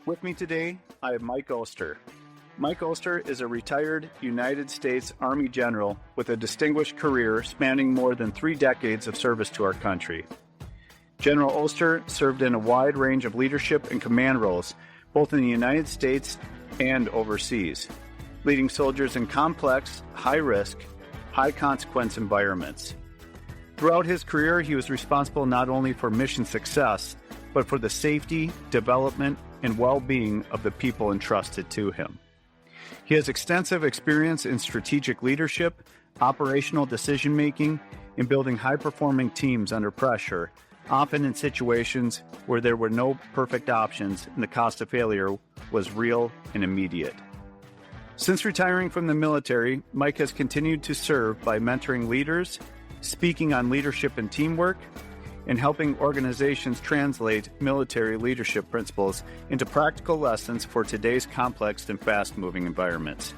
With me today, I have Mike Oster. Mike Oster is a retired United States Army general with a distinguished career spanning more than 3 decades of service to our country. General Oster served in a wide range of leadership and command roles, both in the United States and overseas, leading soldiers in complex, high-risk, high-consequence environments. Throughout his career, he was responsible not only for mission success, but for the safety, development, and well-being of the people entrusted to him. He has extensive experience in strategic leadership, operational decision-making, and building high-performing teams under pressure, often in situations where there were no perfect options and the cost of failure was real and immediate. Since retiring from the military, Mike has continued to serve by mentoring leaders, speaking on leadership and teamwork, and helping organizations translate military leadership principles into practical lessons for today's complex and fast-moving environments.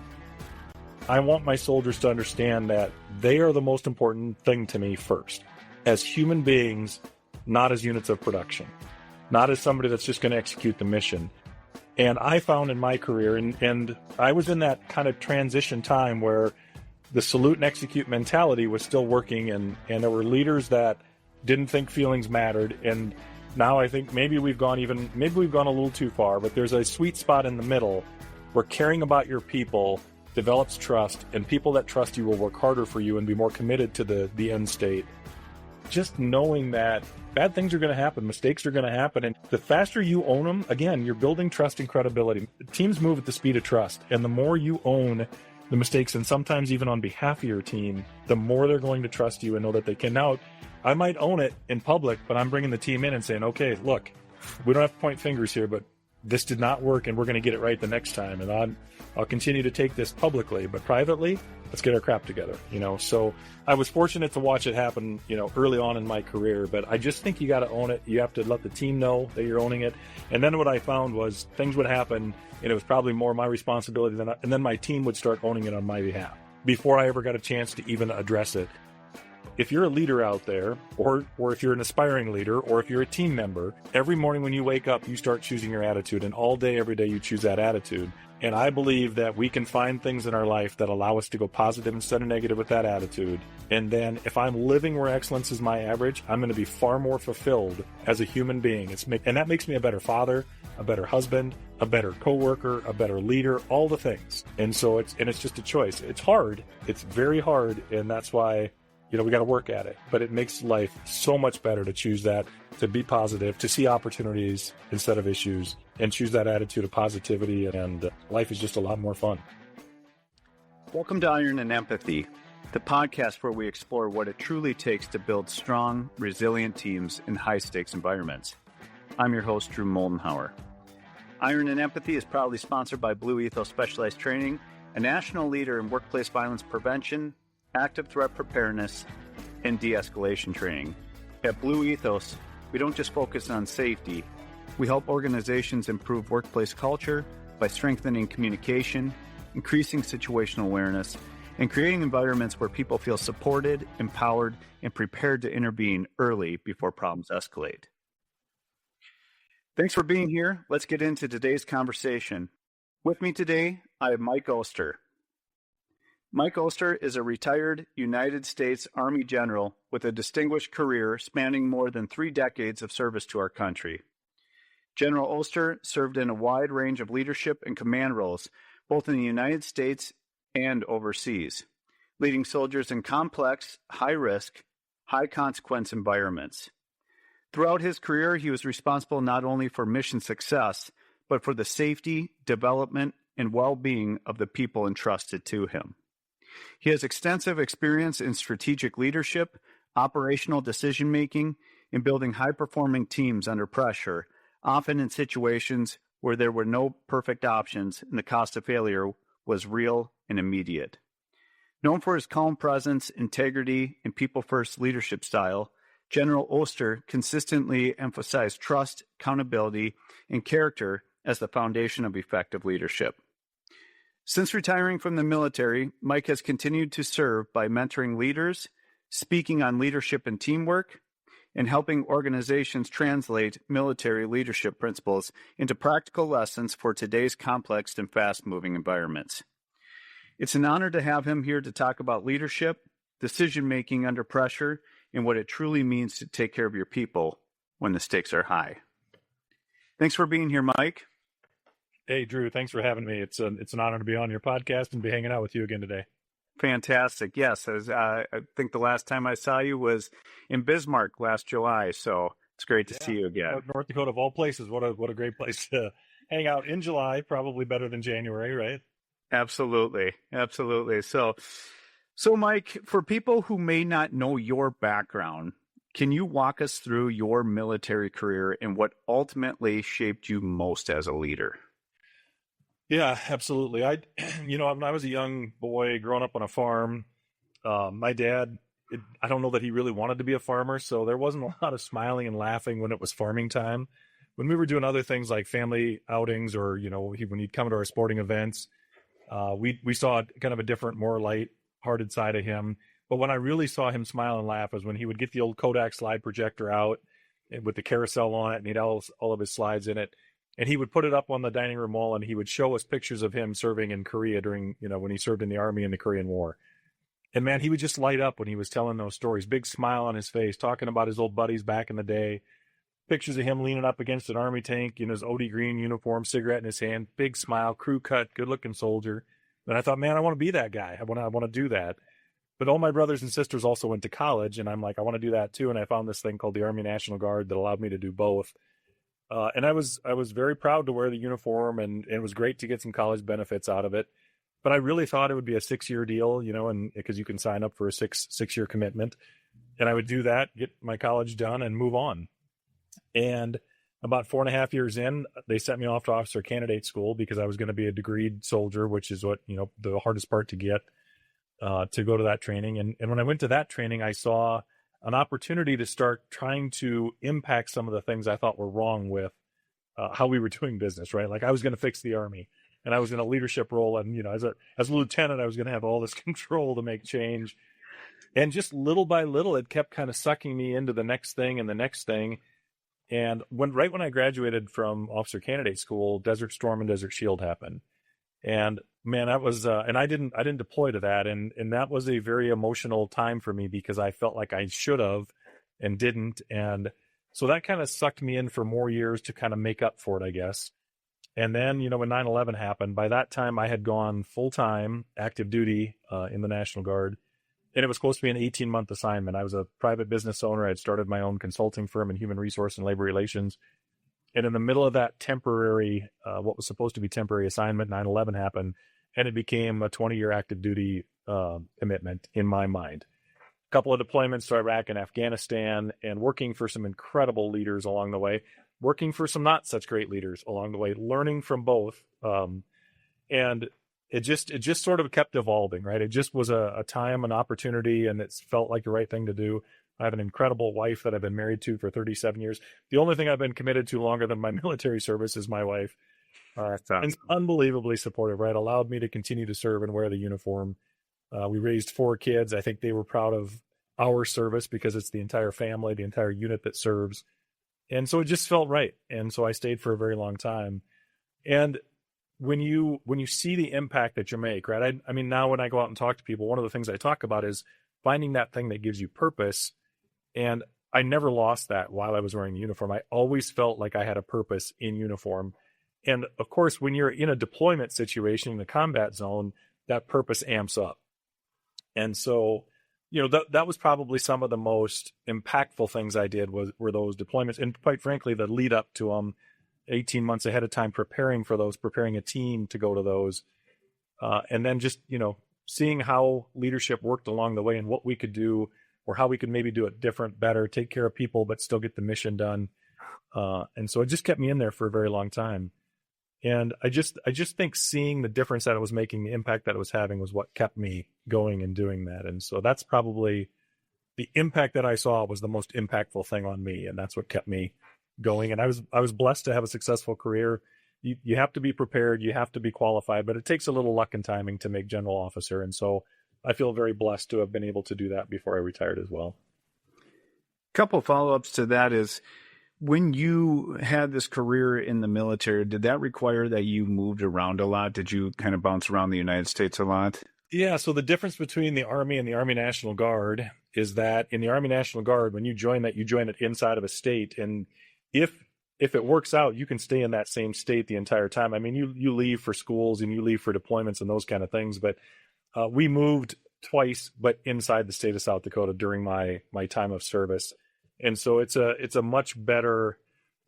I want my soldiers to understand that they are the most important thing to me first, as human beings, not as units of production, not as somebody that's just going to execute the mission. And I found in my career, and I was in that kind of transition time where the salute and execute mentality was still working, and there were leaders that didn't think feelings mattered. And now I think maybe we've gone a little too far, but there's a sweet spot in the middle where caring about your people develops trust, and people that trust you will work harder for you and be more committed to the end state. Just knowing that bad things are going to happen, mistakes are going to happen, and the faster you own them, again, you're building trust and credibility. Teams move at the speed of trust, and the more you own the mistakes, and sometimes even on behalf of your team, the more they're going to trust you and know that they can. Now, I might own it in public, but I'm bringing the team in and saying, okay, look, we don't have to point fingers here, but this did not work, and we're going to get it right the next time. And I'll continue to take this publicly, but privately, let's get our crap together, So I was fortunate to watch it happen, early on in my career, but I just think you got to own it. You have to let the team know that you're owning it. And then what I found was things would happen, and it was probably more my responsibility and then my team would start owning it on my behalf before I ever got a chance to even address it. If you're a leader out there, or if you're an aspiring leader, or if you're a team member, every morning when you wake up, you start choosing your attitude, and all day, every day, you choose that attitude. And I believe that we can find things in our life that allow us to go positive instead of negative with that attitude. And then if I'm living where excellence is my average, I'm going to be far more fulfilled as a human being. And that makes me a better father, a better husband, a better coworker, a better leader, all the things. And so it's just a choice. It's hard. It's very hard. And that's why we got to work at it, but it makes life so much better to choose that, to be positive, to see opportunities instead of issues, and choose that attitude of positivity, and life is just a lot more fun. Welcome to Iron and Empathy, the podcast where we explore what it truly takes to build strong, resilient teams in high-stakes environments. I'm your host, Drew Moldenhauer. Iron and Empathy is proudly sponsored by Blue Ethos Specialized Training, a national leader in workplace violence prevention, active threat preparedness, and de-escalation training. At Blue Ethos, we don't just focus on safety. We help organizations improve workplace culture by strengthening communication, increasing situational awareness, and creating environments where people feel supported, empowered, and prepared to intervene early before problems escalate. Thanks for being here. Let's get into today's conversation. With me today, I have Mike Oster. Mike Oster is a retired United States Army general with a distinguished career spanning more than 3 decades of service to our country. General Oster served in a wide range of leadership and command roles, both in the United States and overseas, leading soldiers in complex, high-risk, high-consequence environments. Throughout his career, he was responsible not only for mission success, but for the safety, development, and well-being of the people entrusted to him. He has extensive experience in strategic leadership, operational decision-making, and building high-performing teams under pressure, often in situations where there were no perfect options and the cost of failure was real and immediate. Known for his calm presence, integrity, and people-first leadership style, General Oster consistently emphasized trust, accountability, and character as the foundation of effective leadership. Since retiring from the military, Mike has continued to serve by mentoring leaders, speaking on leadership and teamwork, and helping organizations translate military leadership principles into practical lessons for today's complex and fast-moving environments. It's an honor to have him here to talk about leadership, decision-making under pressure, and what it truly means to take care of your people when the stakes are high. Thanks for being here, Mike. Hey, Drew, thanks for having me. It's an honor to be on your podcast and be hanging out with you again today. Fantastic. Yes, I think the last time I saw you was in Bismarck last July, so it's great to see you again. North Dakota, of all places, what a great place to hang out in July, probably better than January, right? Absolutely. So Mike, for people who may not know your background, can you walk us through your military career and what ultimately shaped you most as a leader? Yeah, absolutely. When I was a young boy growing up on a farm, my dad, I don't know that he really wanted to be a farmer, so there wasn't a lot of smiling and laughing when it was farming time. When we were doing other things like family outings or, when he'd come to our sporting events, we saw kind of a different, more light-hearted side of him. But when I really saw him smile and laugh was when he would get the old Kodak slide projector out with the carousel on it, and he'd all of his slides in it. And he would put it up on the dining room wall, and he would show us pictures of him serving in Korea during, when he served in the Army in the Korean War. And man, he would just light up when he was telling those stories, big smile on his face, talking about his old buddies back in the day, pictures of him leaning up against an Army tank, his OD green uniform, cigarette in his hand, big smile, crew cut, good looking soldier. And I thought, man, I want to be that guy. I want to do that. But all my brothers and sisters also went to college, and I'm like, I want to do that too. And I found this thing called the Army National Guard that allowed me to do both. And I was very proud to wear the uniform, and it was great to get some college benefits out of it. But I really thought it would be a 6-year deal, and because you can sign up for a six-year commitment. And I would do that, get my college done, and move on. And about 4.5 years in, they sent me off to officer candidate school because I was going to be a degreed soldier, which is what, the hardest part to get, to go to that training. And when I went to that training, I saw an opportunity to start trying to impact some of the things I thought were wrong with how we were doing business, right? Like I was going to fix the Army, and I was in a leadership role. And, as a lieutenant, I was going to have all this control to make change. And just little by little, it kept kind of sucking me into the next thing and the next thing. And right when I graduated from officer candidate school, Desert Storm and Desert Shield happened. And man, that was, and I didn't deploy to that. And that was a very emotional time for me because I felt like I should have and didn't. And so that kind of sucked me in for more years to kind of make up for it, I guess. And then, when 9/11 happened, by that time I had gone full-time active duty in the National Guard. And it was supposed to be an 18-month assignment. I was a private business owner. I had started my own consulting firm in human resource and labor relations. And in the middle of that temporary, what was supposed to be temporary assignment, 9/11 happened, and it became a 20-year active duty commitment in my mind. A couple of deployments to Iraq and Afghanistan, and working for some incredible leaders along the way, working for some not such great leaders along the way, learning from both. And it just sort of kept evolving, right? It just was a time, an opportunity, and it felt like the right thing to do. I have an incredible wife that I've been married to for 37 years. The only thing I've been committed to longer than my military service is my wife. And unbelievably supportive, right? Allowed me to continue to serve and wear the uniform. We raised 4 kids. I think they were proud of our service because it's the entire family, the entire unit that serves. And so it just felt right. And so I stayed for a very long time. And when you see the impact that you make, right? I mean, now when I go out and talk to people, one of the things I talk about is finding that thing that gives you purpose. And I never lost that while I was wearing the uniform. I always felt like I had a purpose in uniform. And of course, when you're in a deployment situation in the combat zone, that purpose amps up. And so, that was probably some of the most impactful things I did were those deployments. And quite frankly, the lead up to them, 18 months ahead of time, preparing for those, preparing a team to go to those. And then just, seeing how leadership worked along the way and what we could do or how we could maybe do it different, better, take care of people, but still get the mission done. And so it just kept me in there for a very long time. And I just think seeing the difference that it was making, the impact that it was having was what kept me going and doing that. And so that's probably the impact that I saw was the most impactful thing on me. And that's what kept me going. And I was blessed to have a successful career. You have to be prepared. You have to be qualified, but it takes a little luck and timing to make general officer. And so I feel very blessed to have been able to do that before I retired as well. Couple follow-ups to that is, when you had this career in the military, did that require that you moved around a lot? Did you kind of bounce around the United States a lot? Yeah, so the difference between the Army and the Army National Guard is that in the Army National Guard, when you join that, you join it inside of a state. And if it works out, you can stay in that same state the entire time. I mean, you leave for schools and you leave for deployments and those kind of things. But we moved twice, but inside the state of South Dakota during my time of service. And so it's a much better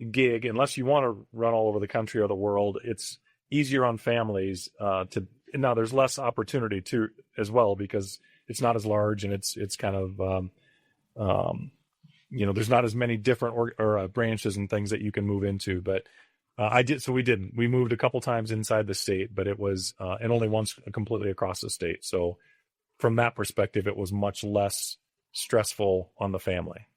gig, unless you want to run all over the country or the world. It's easier on families to. Now there's less opportunity too as well, because it's not as large and it's kind of there's not as many different branches and things that you can move into. But we moved a couple times inside the state, but it was and only once completely across the state. So from that perspective, it was much less stressful on the family.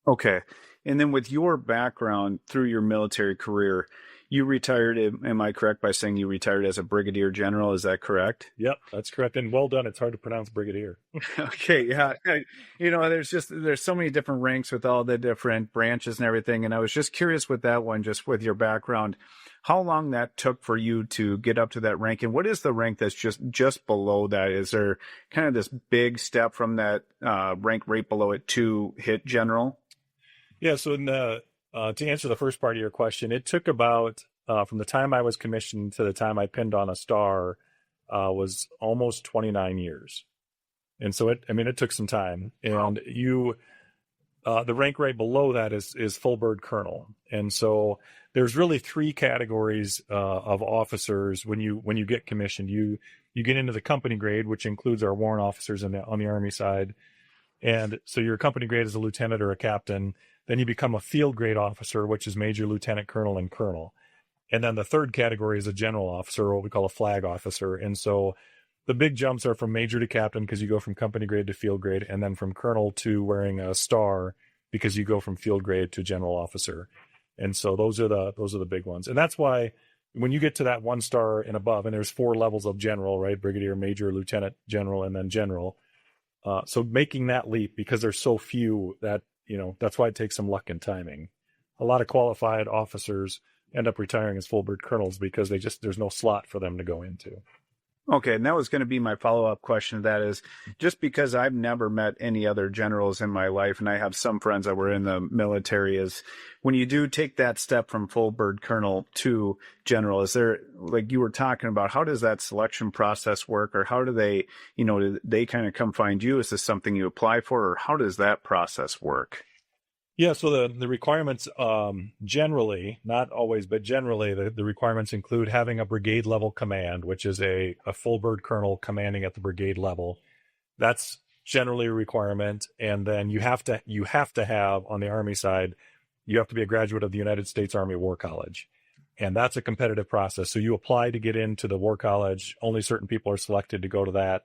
Okay. And then with your background through your military career, you retired, am I correct by saying you retired as a Brigadier General? Is that correct? Yep, that's correct. And well done. It's hard to pronounce Brigadier. Okay, yeah. There's so many different ranks with all the different branches and everything. And I was just curious with that one, just with your background, how long that took for you to get up to that rank. And what is the rank that's just below that? Is there kind of this big step from that rank right below it to hit General? Yeah, so to answer the first part of your question, it took about, from the time I was commissioned to the time I pinned on a star, was almost 29 years. And so it took some time. And the rank right below that is full bird colonel. And so there's really three categories of officers when you get commissioned. You get into the company grade, which includes our warrant officers on the Army side. And so your company grade is a lieutenant or a captain. Then you become a field grade officer, which is major, lieutenant, colonel, and colonel. And then the third category is a general officer, or what we call a flag officer. And so the big jumps are from major to captain, because you go from company grade to field grade, and then from colonel to wearing a star, because you go from field grade to general officer. And so those are the big ones. And that's why when you get to that 1 star and above, and there's 4 levels of general, right? Brigadier, major, lieutenant, general, and then general. So making that leap, because there's so few, that's why it takes some luck and timing. A lot of qualified officers end up retiring as full bird colonels because there's no slot for them to go into. Okay, and that was going to be my follow-up question. That is, just because I've never met any other generals in my life, and I have some friends that were in the military, is when you do take that step from full bird colonel to general, is there, like you were talking about, how does that selection process work, or how do they, do they kind of come find you? Is this something you apply for, or how does that process work? Yeah, so the requirements generally, not always, but generally, the requirements include having a brigade level command, which is a full bird colonel commanding at the brigade level. That's generally a requirement. And then you have to have, on the Army side, you have to be a graduate of the United States Army War College. And that's a competitive process. So you apply to get into the War College. Only certain people are selected to go to that.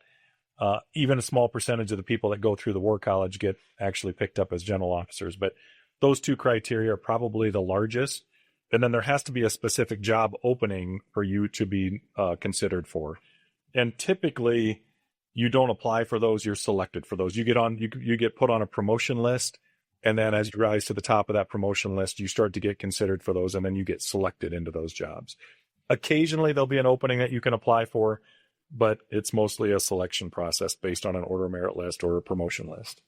Even a small percentage of the people that go through the War College get actually picked up as general officers. But those two criteria are probably the largest. And then there has to be a specific job opening for you to be considered for. And typically, you don't apply for those. You're selected for those. You get put on a promotion list. And then as you rise to the top of that promotion list, you start to get considered for those. And then you get selected into those jobs. Occasionally, there'll be an opening that you can apply for, but it's mostly a selection process based on an order of merit list or a promotion list.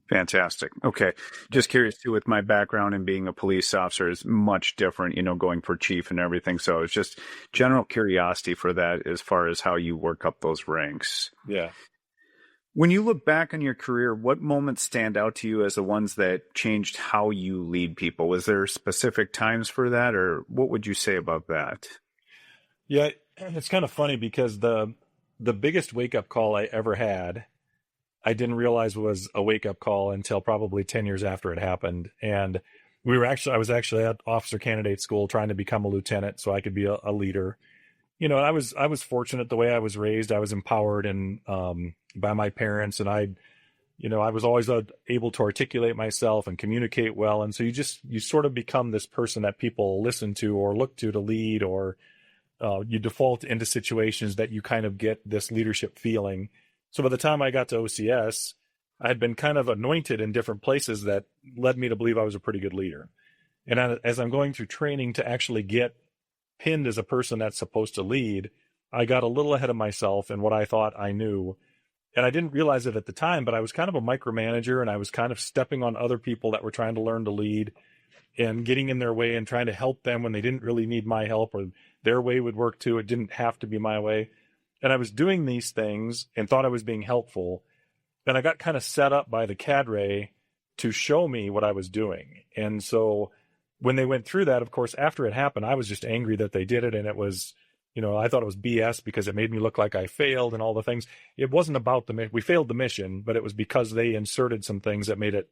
Fantastic. Okay. Just curious too, with my background in being a police officer is much different, going for chief and everything. So it's just general curiosity for that as far as how you work up those ranks. Yeah. When you look back on your career, what moments stand out to you as the ones that changed how you lead people? Was there specific times for that, or what would you say about that? Yeah, it's kind of funny because the biggest wake-up call I ever had, I didn't realize was a wake-up call until probably 10 years after it happened. And I was actually at officer candidate school trying to become a lieutenant so I could be a leader. I was fortunate the way I was raised. I was empowered and by my parents, and I was always able to articulate myself and communicate well. And so you sort of become this person that people listen to or look to lead, or you default into situations that you kind of get this leadership feeling. So by the time I got to OCS, I had been kind of anointed in different places that led me to believe I was a pretty good leader. And as I'm going through training to actually get pinned as a person that's supposed to lead, I got a little ahead of myself in what I thought I knew. And I didn't realize it at the time, but I was kind of a micromanager, and I was kind of stepping on other people that were trying to learn to lead and getting in their way and trying to help them when they didn't really need my help, or their way would work too. It didn't have to be my way. And I was doing these things and thought I was being helpful. And I got kind of set up by the cadre to show me what I was doing. And so when they went through that, of course, after it happened, I was just angry that they did it. And it was, I thought it was BS because it made me look like I failed and all the things. It wasn't about we failed the mission, but it was because they inserted some things that made it,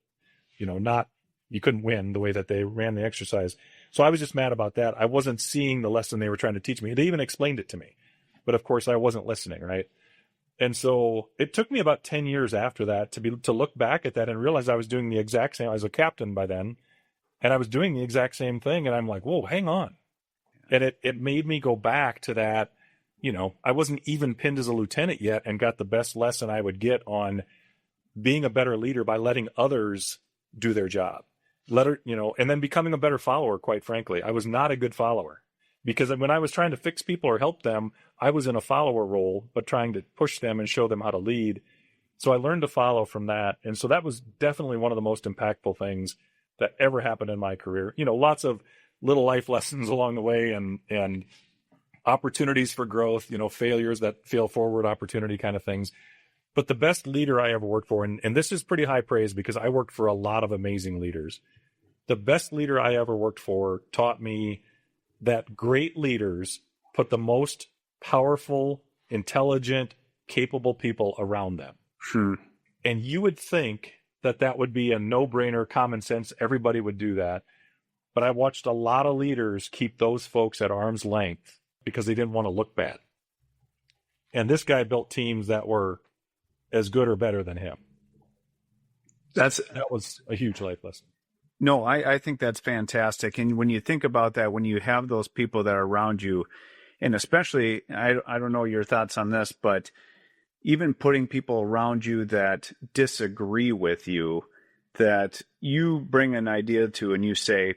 you couldn't win the way that they ran the exercise. So I was just mad about that. I wasn't seeing the lesson they were trying to teach me. They even explained it to me, but of course I wasn't listening. Right. And so it took me about 10 years after that to look back at that and realize I was doing the exact same. I was a captain by then, and I was doing the exact same thing. And I'm like, whoa, hang on. And it made me go back to that. I wasn't even pinned as a lieutenant yet, and got the best lesson I would get on being a better leader by letting others do their job. And then becoming a better follower, quite frankly. I was not a good follower, because when I was trying to fix people or help them, I was in a follower role, but trying to push them and show them how to lead. So I learned to follow from that. And so that was definitely one of the most impactful things that ever happened in my career. Lots of little life lessons along the way, and opportunities for growth, failures that fail forward, opportunity kind of things. But the best leader I ever worked for, and this is pretty high praise because I worked for a lot of amazing leaders. The best leader I ever worked for taught me that great leaders put the most powerful, intelligent, capable people around them. And you would think that would be a no-brainer, common sense. Everybody would do that. But I watched a lot of leaders keep those folks at arm's length because they didn't want to look bad. And this guy built teams that were as good or better than him. That was a huge life lesson. No, I think that's fantastic. And when you think about that, when you have those people that are around you, and especially, I don't know your thoughts on this, but even putting people around you that disagree with you, that you bring an idea to and you say,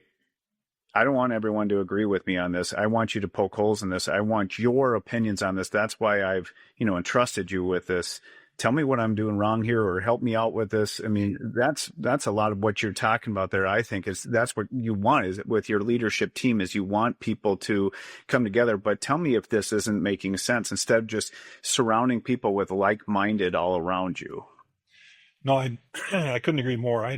I don't want everyone to agree with me on this. I want you to poke holes in this. I want your opinions on this. That's why I've, entrusted you with this. Tell me what I'm doing wrong here, or help me out with this. I mean, that's a lot of what you're talking about there. I think that's what you want is with your leadership team, is you want people to come together. But tell me if this isn't making sense, instead of just surrounding people with like-minded all around you. No, I couldn't agree more.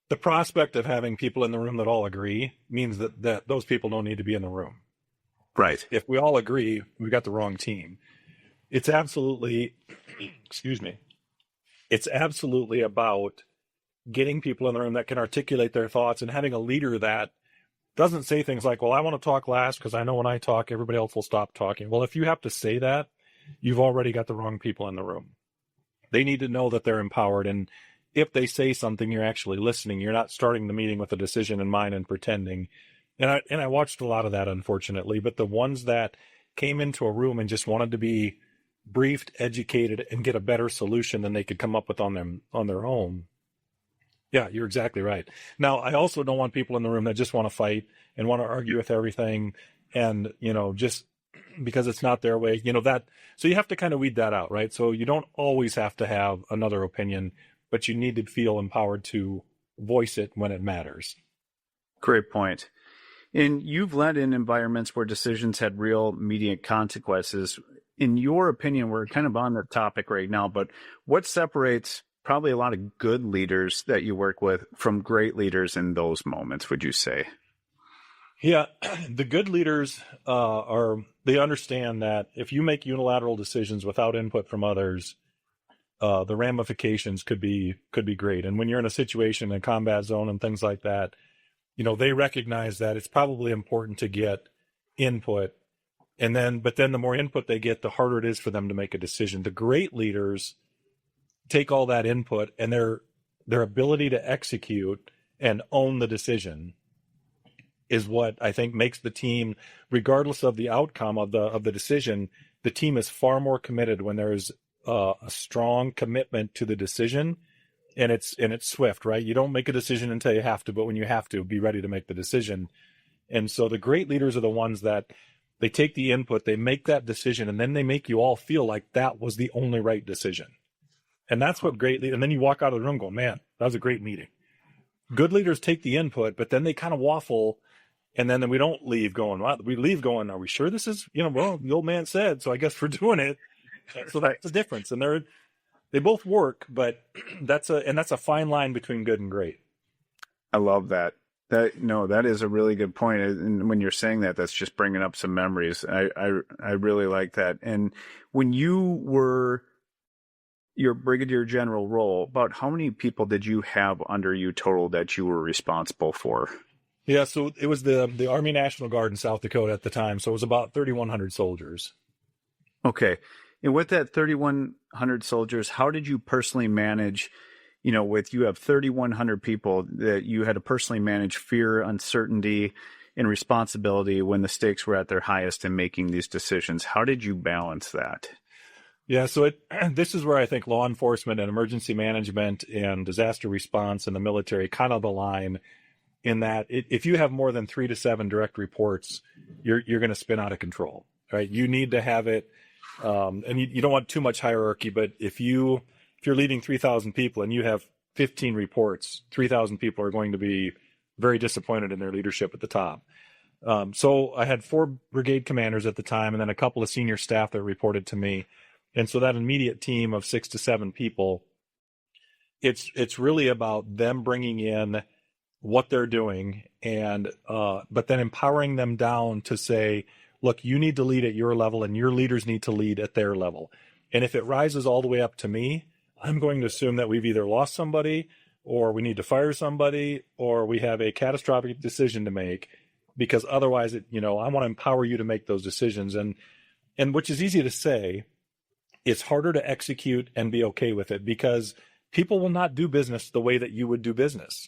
The prospect of having people in the room that all agree means that those people don't need to be in the room. Right. If we all agree, we got the wrong team. It's absolutely, it's absolutely about getting people in the room that can articulate their thoughts, and having a leader that doesn't say things like, well, I want to talk last because I know when I talk, everybody else will stop talking. Well, if you have to say that, you've already got the wrong people in the room. They need to know that they're empowered. And if they say something, you're actually listening. You're not starting the meeting with a decision in mind and pretending. And I watched a lot of that, unfortunately. But the ones that came into a room and just wanted to be briefed, educated, and get a better solution than they could come up with on their own. Yeah, you're exactly right. Now, I also don't want people in the room that just want to fight and want to argue with everything, and just because it's not their way. So you have to kind of weed that out, right? So you don't always have to have another opinion, but you need to feel empowered to voice it when it matters. Great point. And you've led in environments where decisions had real immediate consequences. In your opinion, we're kind of on the topic right now, but what separates probably a lot of good leaders that you work with from great leaders in those moments, would you say? Yeah, the good leaders they understand that if you make unilateral decisions without input from others, the ramifications could be great. And when you're in a situation, a combat zone and things like that, they recognize that it's probably important to get input. But then the more input they get, the harder it is for them to make a decision. The great leaders take all that input, and their ability to execute and own the decision is what I think makes the team, regardless of the outcome of the decision, the team is far more committed when there's a strong commitment to the decision, and it's swift, right? You don't make a decision until you have to, but when you have to, be ready to make the decision. And so the great leaders are the ones that they take the input, they make that decision, and then they make you all feel like that was the only right decision. And that's what great leaders, and then you walk out of the room going, man, that was a great meeting. Good leaders take the input, but then they kind of waffle, and then we don't leave going, well, we leave going, are we sure this is, well, the old man said, so I guess we're doing it. So that's the difference. And they both work, but that's a fine line between good and great. I love that. That is a really good point. And when you're saying that, that's just bringing up some memories. I really like that. And when you were your brigadier general role, about how many people did you have under you total that you were responsible for? Yeah, so it was the Army National Guard in South Dakota at the time. So it was about 3,100 soldiers. Okay. And with that 3,100 soldiers, how did you personally manage, you have 3,100 people that you had to personally manage fear, uncertainty, and responsibility when the stakes were at their highest in making these decisions? How did you balance that? Yeah, so this is where I think law enforcement and emergency management and disaster response and the military kind of align, in that if you have more than 3 to 7 direct reports, you're going to spin out of control, right? You need to have it, and you don't want too much hierarchy, but if you're leading 3,000 people and you have 15 reports, 3,000 people are going to be very disappointed in their leadership at the top. So I had 4 brigade commanders at the time, and then a couple of senior staff that reported to me. And so that immediate team of 6 to 7 people, it's really about them bringing in what they're doing, and but then empowering them down to say, look, you need to lead at your level and your leaders need to lead at their level. And if it rises all the way up to me, I'm going to assume that we've either lost somebody, or we need to fire somebody, or we have a catastrophic decision to make, because otherwise I want to empower you to make those decisions. And which is easy to say, it's harder to execute and be okay with it, because people will not do business the way that you would do business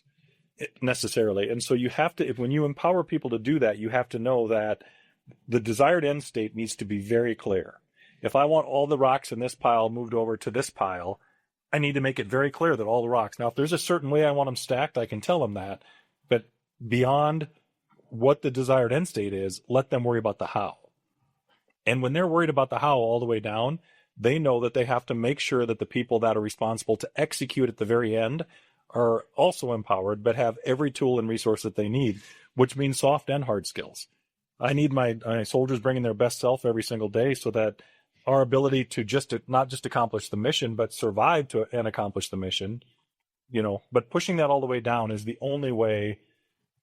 necessarily. And so you have to, when you empower people to do that, you have to know that the desired end state needs to be very clear. If I want all the rocks in this pile moved over to this pile, I need to make it very clear that all the rocks. Now, if there's a certain way I want them stacked, I can tell them that. But beyond what the desired end state is, let them worry about the how. And when they're worried about the how all the way down, they know that they have to make sure that the people that are responsible to execute at the very end are also empowered, but have every tool and resource that they need, which means soft and hard skills. I need my soldiers bringing their best self every single day, so that our ability to not just accomplish the mission, but survive and accomplish the mission, but pushing that all the way down is the only way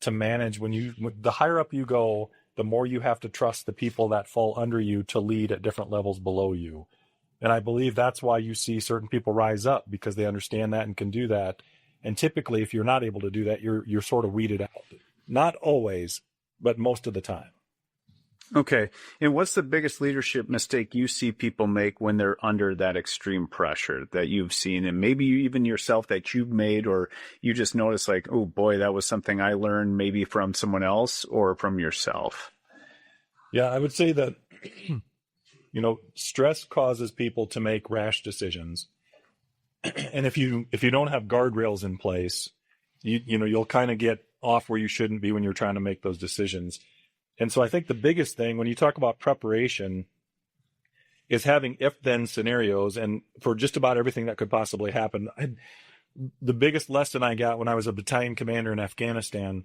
to manage. The higher up you go, the more you have to trust the people that fall under you to lead at different levels below you. And I believe that's why you see certain people rise up, because they understand that and can do that. And typically, if you're not able to do that, you're sort of weeded out. Not always, but most of the time. Okay. And what's the biggest leadership mistake you see people make when they're under that extreme pressure that you've seen? And maybe even yourself that you've made, or you just notice like, oh boy, that was something I learned maybe from someone else or from yourself. Yeah, I would say that, stress causes people to make rash decisions. And if you don't have guardrails in place, you'll kind of get off where you shouldn't be when you're trying to make those decisions. And so I think the biggest thing when you talk about preparation is having if-then scenarios, and for just about everything that could possibly happen. The biggest lesson I got when I was a battalion commander in Afghanistan,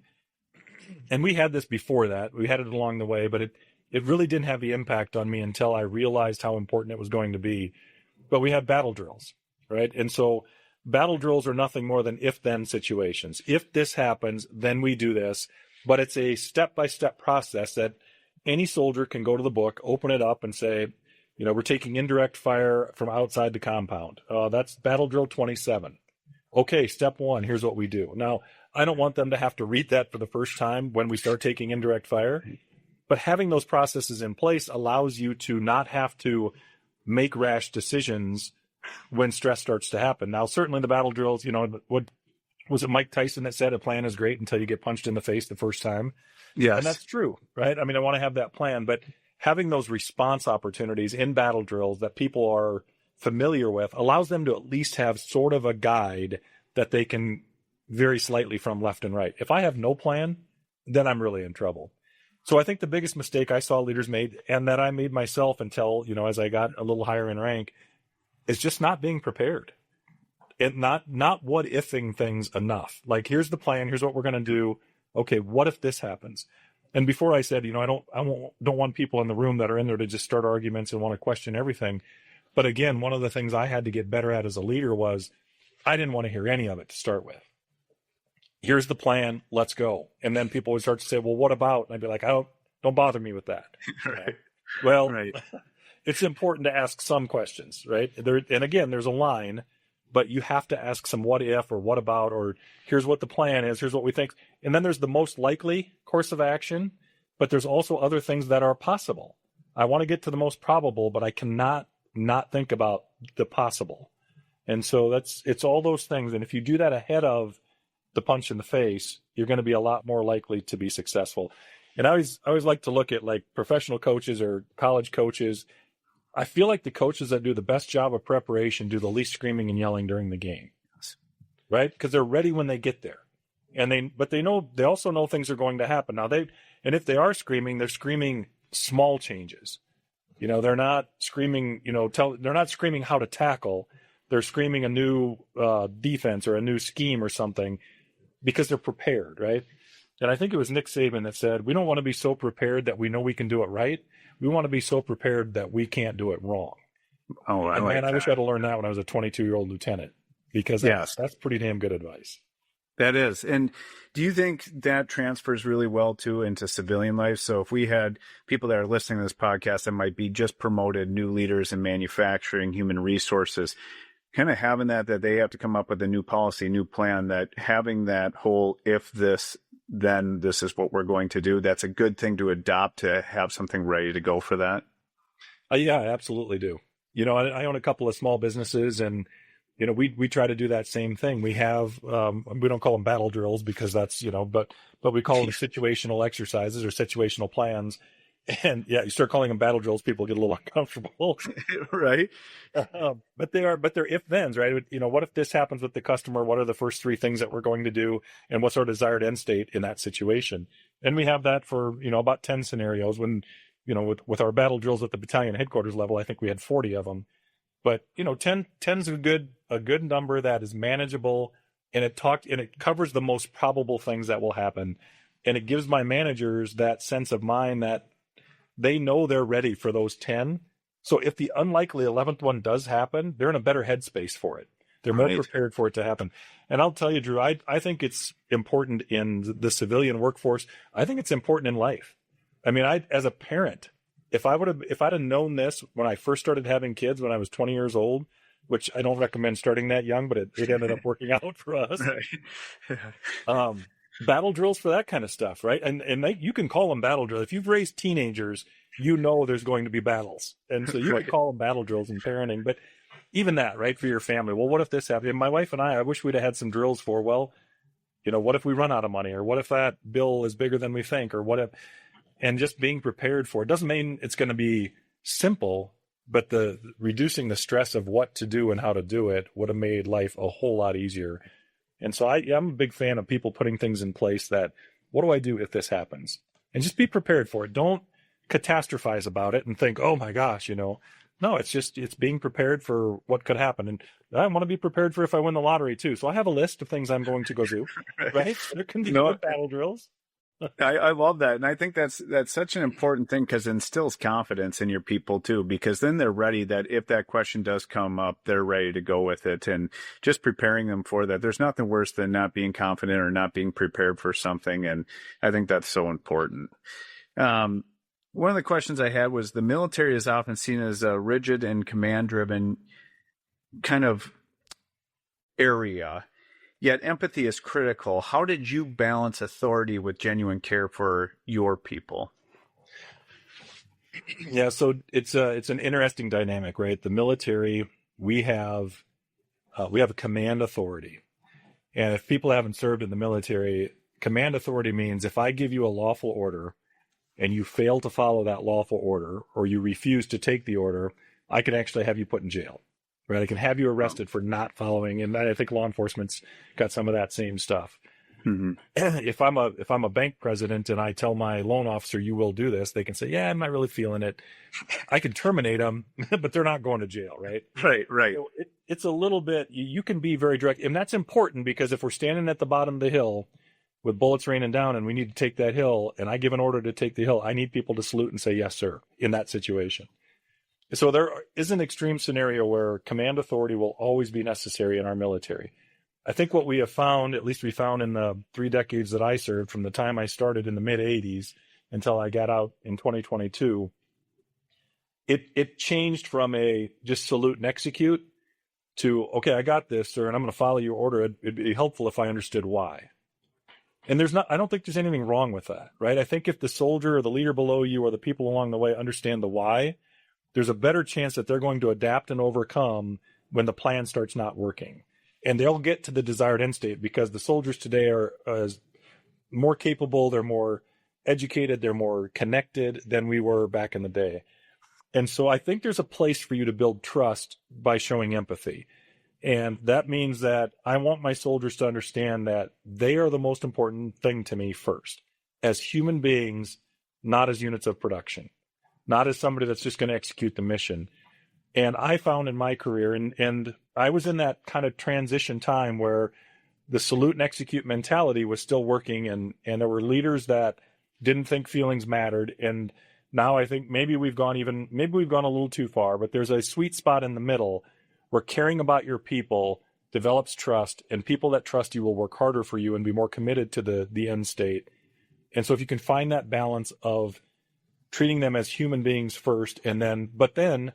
and we had this before that, we had it along the way, but it really didn't have the impact on me until I realized how important it was going to be. But we had battle drills, right? And so battle drills are nothing more than if-then situations. If this happens, then we do this. But it's a step-by-step process that any soldier can go to the book, open it up, and say, we're taking indirect fire from outside the compound. That's battle drill 27. Okay, step 1, here's what we do. Now, I don't want them to have to read that for the first time when we start taking indirect fire. But having those processes in place allows you to not have to make rash decisions when stress starts to happen. Now, certainly the battle drills, what was it Mike Tyson that said a plan is great until you get punched in the face the first time? Yes. And that's true, right? I mean, I want to have that plan, but having those response opportunities in battle drills that people are familiar with allows them to at least have sort of a guide that they can vary slightly from left and right. If I have no plan, then I'm really in trouble. So I think the biggest mistake I saw leaders made, and that I made myself until, as I got a little higher in rank, is just not being prepared. And not what ifing things enough. Like, here's the plan, here's what we're going to do. Okay, what if this happens? And before I said, I don't want people in the room that are in there to just start arguments and want to question everything. But again, one of the things I had to get better at as a leader was I didn't want to hear any of it to start with. Here's the plan, let's go. And then people would start to say, well, what about? And I'd be like, don't bother me with that. Right. Well, right. It's important to ask some questions, right? And again, there's a line, but you have to ask some what if or what about, or here's what the plan is, here's what we think. And then there's the most likely course of action, but there's also other things that are possible. I want to get to the most probable, but I cannot not think about the possible. And so it's all those things. And if you do that ahead of the punch in the face, you're going to be a lot more likely to be successful. And I always like to look at like professional coaches or college coaches. I feel like the coaches that do the best job of preparation do the least screaming and yelling during the game, right? Because they're ready when they get there, but they also know things are going to happen. Now and if they are screaming, they're screaming small changes. They're not screaming. They're not screaming how to tackle. They're screaming a new defense or a new scheme or something because they're prepared, right? And I think it was Nick Saban that said, we don't want to be so prepared that we know we can do it right. We want to be so prepared that we can't do it wrong. Oh, I wish I'd have learned that when I was a 22-year-old lieutenant, because that's pretty damn good advice. That is. And do you think that transfers really well too into civilian life? So if we had people that are listening to this podcast that might be just promoted new leaders in manufacturing, human resources, kind of having that they have to come up with a new policy, new plan, that having that whole, if this, then this is what we're going to do. That's a good thing to adopt, to have something ready to go for that. Yeah, I absolutely do. I own a couple of small businesses, and we try to do that same thing. We have we don't call them battle drills because that's but we call them situational exercises or situational plans. And yeah, you start calling them battle drills, people get a little uncomfortable, right? But they're if-thens, right? What if this happens with the customer? What are the first three things that we're going to do, and what's our desired end state in that situation? And we have that for about 10 scenarios. When with our battle drills at the battalion headquarters level, I think we had 40 of them. But 10's a good number that is manageable, and it covers the most probable things that will happen, and it gives my managers that sense of mind that they know they're ready for those 10. So if the unlikely 11th one does happen, they're in a better headspace for it. They're more prepared for it to happen. And I'll tell you, Drew, I think it's important in the civilian workforce. I think it's important in life. I mean, as a parent, if I'd have known this when I first started having kids when I was 20 years old, which I don't recommend starting that young, but it ended up working out for us. Right. Battle drills for that kind of stuff, right? And you can call them battle drills. If you've raised teenagers, there's going to be battles. And so you might call them battle drills in parenting. But even that, right, for your family. Well, what if this happened? And my wife and I wish we'd have had some drills for, what if we run out of money? Or what if that bill is bigger than we think? Or what if... And just being prepared for it doesn't mean it's going to be simple, but the reducing the stress of what to do and how to do it would have made life a whole lot easier. And so I'm a big fan of people putting things in place that, what do I do if this happens? And just be prepared for it. Don't catastrophize about it and think, oh my gosh, No, it's being prepared for what could happen. And I want to be prepared for if I win the lottery too. So I have a list of things I'm going to go do, right? There can be battle drills. I love that. And I think that's such an important thing, because it instills confidence in your people too, because then they're ready that if that question does come up, they're ready to go with it, and just preparing them for that. There's nothing worse than not being confident or not being prepared for something. And I think that's so important. One of the questions I had was, the military is often seen as a rigid and command driven kind of area. Yet empathy is critical. How did you balance authority with genuine care for your people? Yeah, so it's an interesting dynamic, right? The military, we have a command authority, and if people haven't served in the military, command authority means if I give you a lawful order and you fail to follow that lawful order, or you refuse to take the order, I can actually have you put in jail. right? I can have you arrested for not following. And I think law enforcement's got some of that same stuff. Mm-hmm. If I'm a bank president and I tell my loan officer, you will do this, they can say, yeah, I'm not really feeling it. I can terminate them, but they're not going to jail, right? Right. So it's a little bit, you can be very direct. And that's important because if we're standing at the bottom of the hill with bullets raining down and we need to take that hill and I give an order to take the hill, I need people to salute and say, yes, sir, in that situation. So there is an extreme scenario where command authority will always be necessary in our military. I think what we have found, at least we found in the 3 decades that I served, from the time I started in the mid-'80s until I got out in 2022, it changed from a just salute and execute to, okay, I got this, sir, and I'm going to follow your order. It'd be helpful if I understood why. And I don't think there's anything wrong with that, right? I think if the soldier or the leader below you or the people along the way understand the why, there's a better chance that they're going to adapt and overcome when the plan starts not working. And they'll get to the desired end state because the soldiers today are more capable, they're more educated, they're more connected than we were back in the day. And so I think there's a place for you to build trust by showing empathy. And that means that I want my soldiers to understand that they are the most important thing to me first, as human beings, not as units of production, not as somebody that's just going to execute the mission. And I found in my career, and I was in that kind of transition time where the salute and execute mentality was still working, and there were leaders that didn't think feelings mattered. And now I think maybe we've gone a little too far, but there's a sweet spot in the middle where caring about your people develops trust, and people that trust you will work harder for you and be more committed to the end state. And so if you can find that balance of treating them as human beings first, but then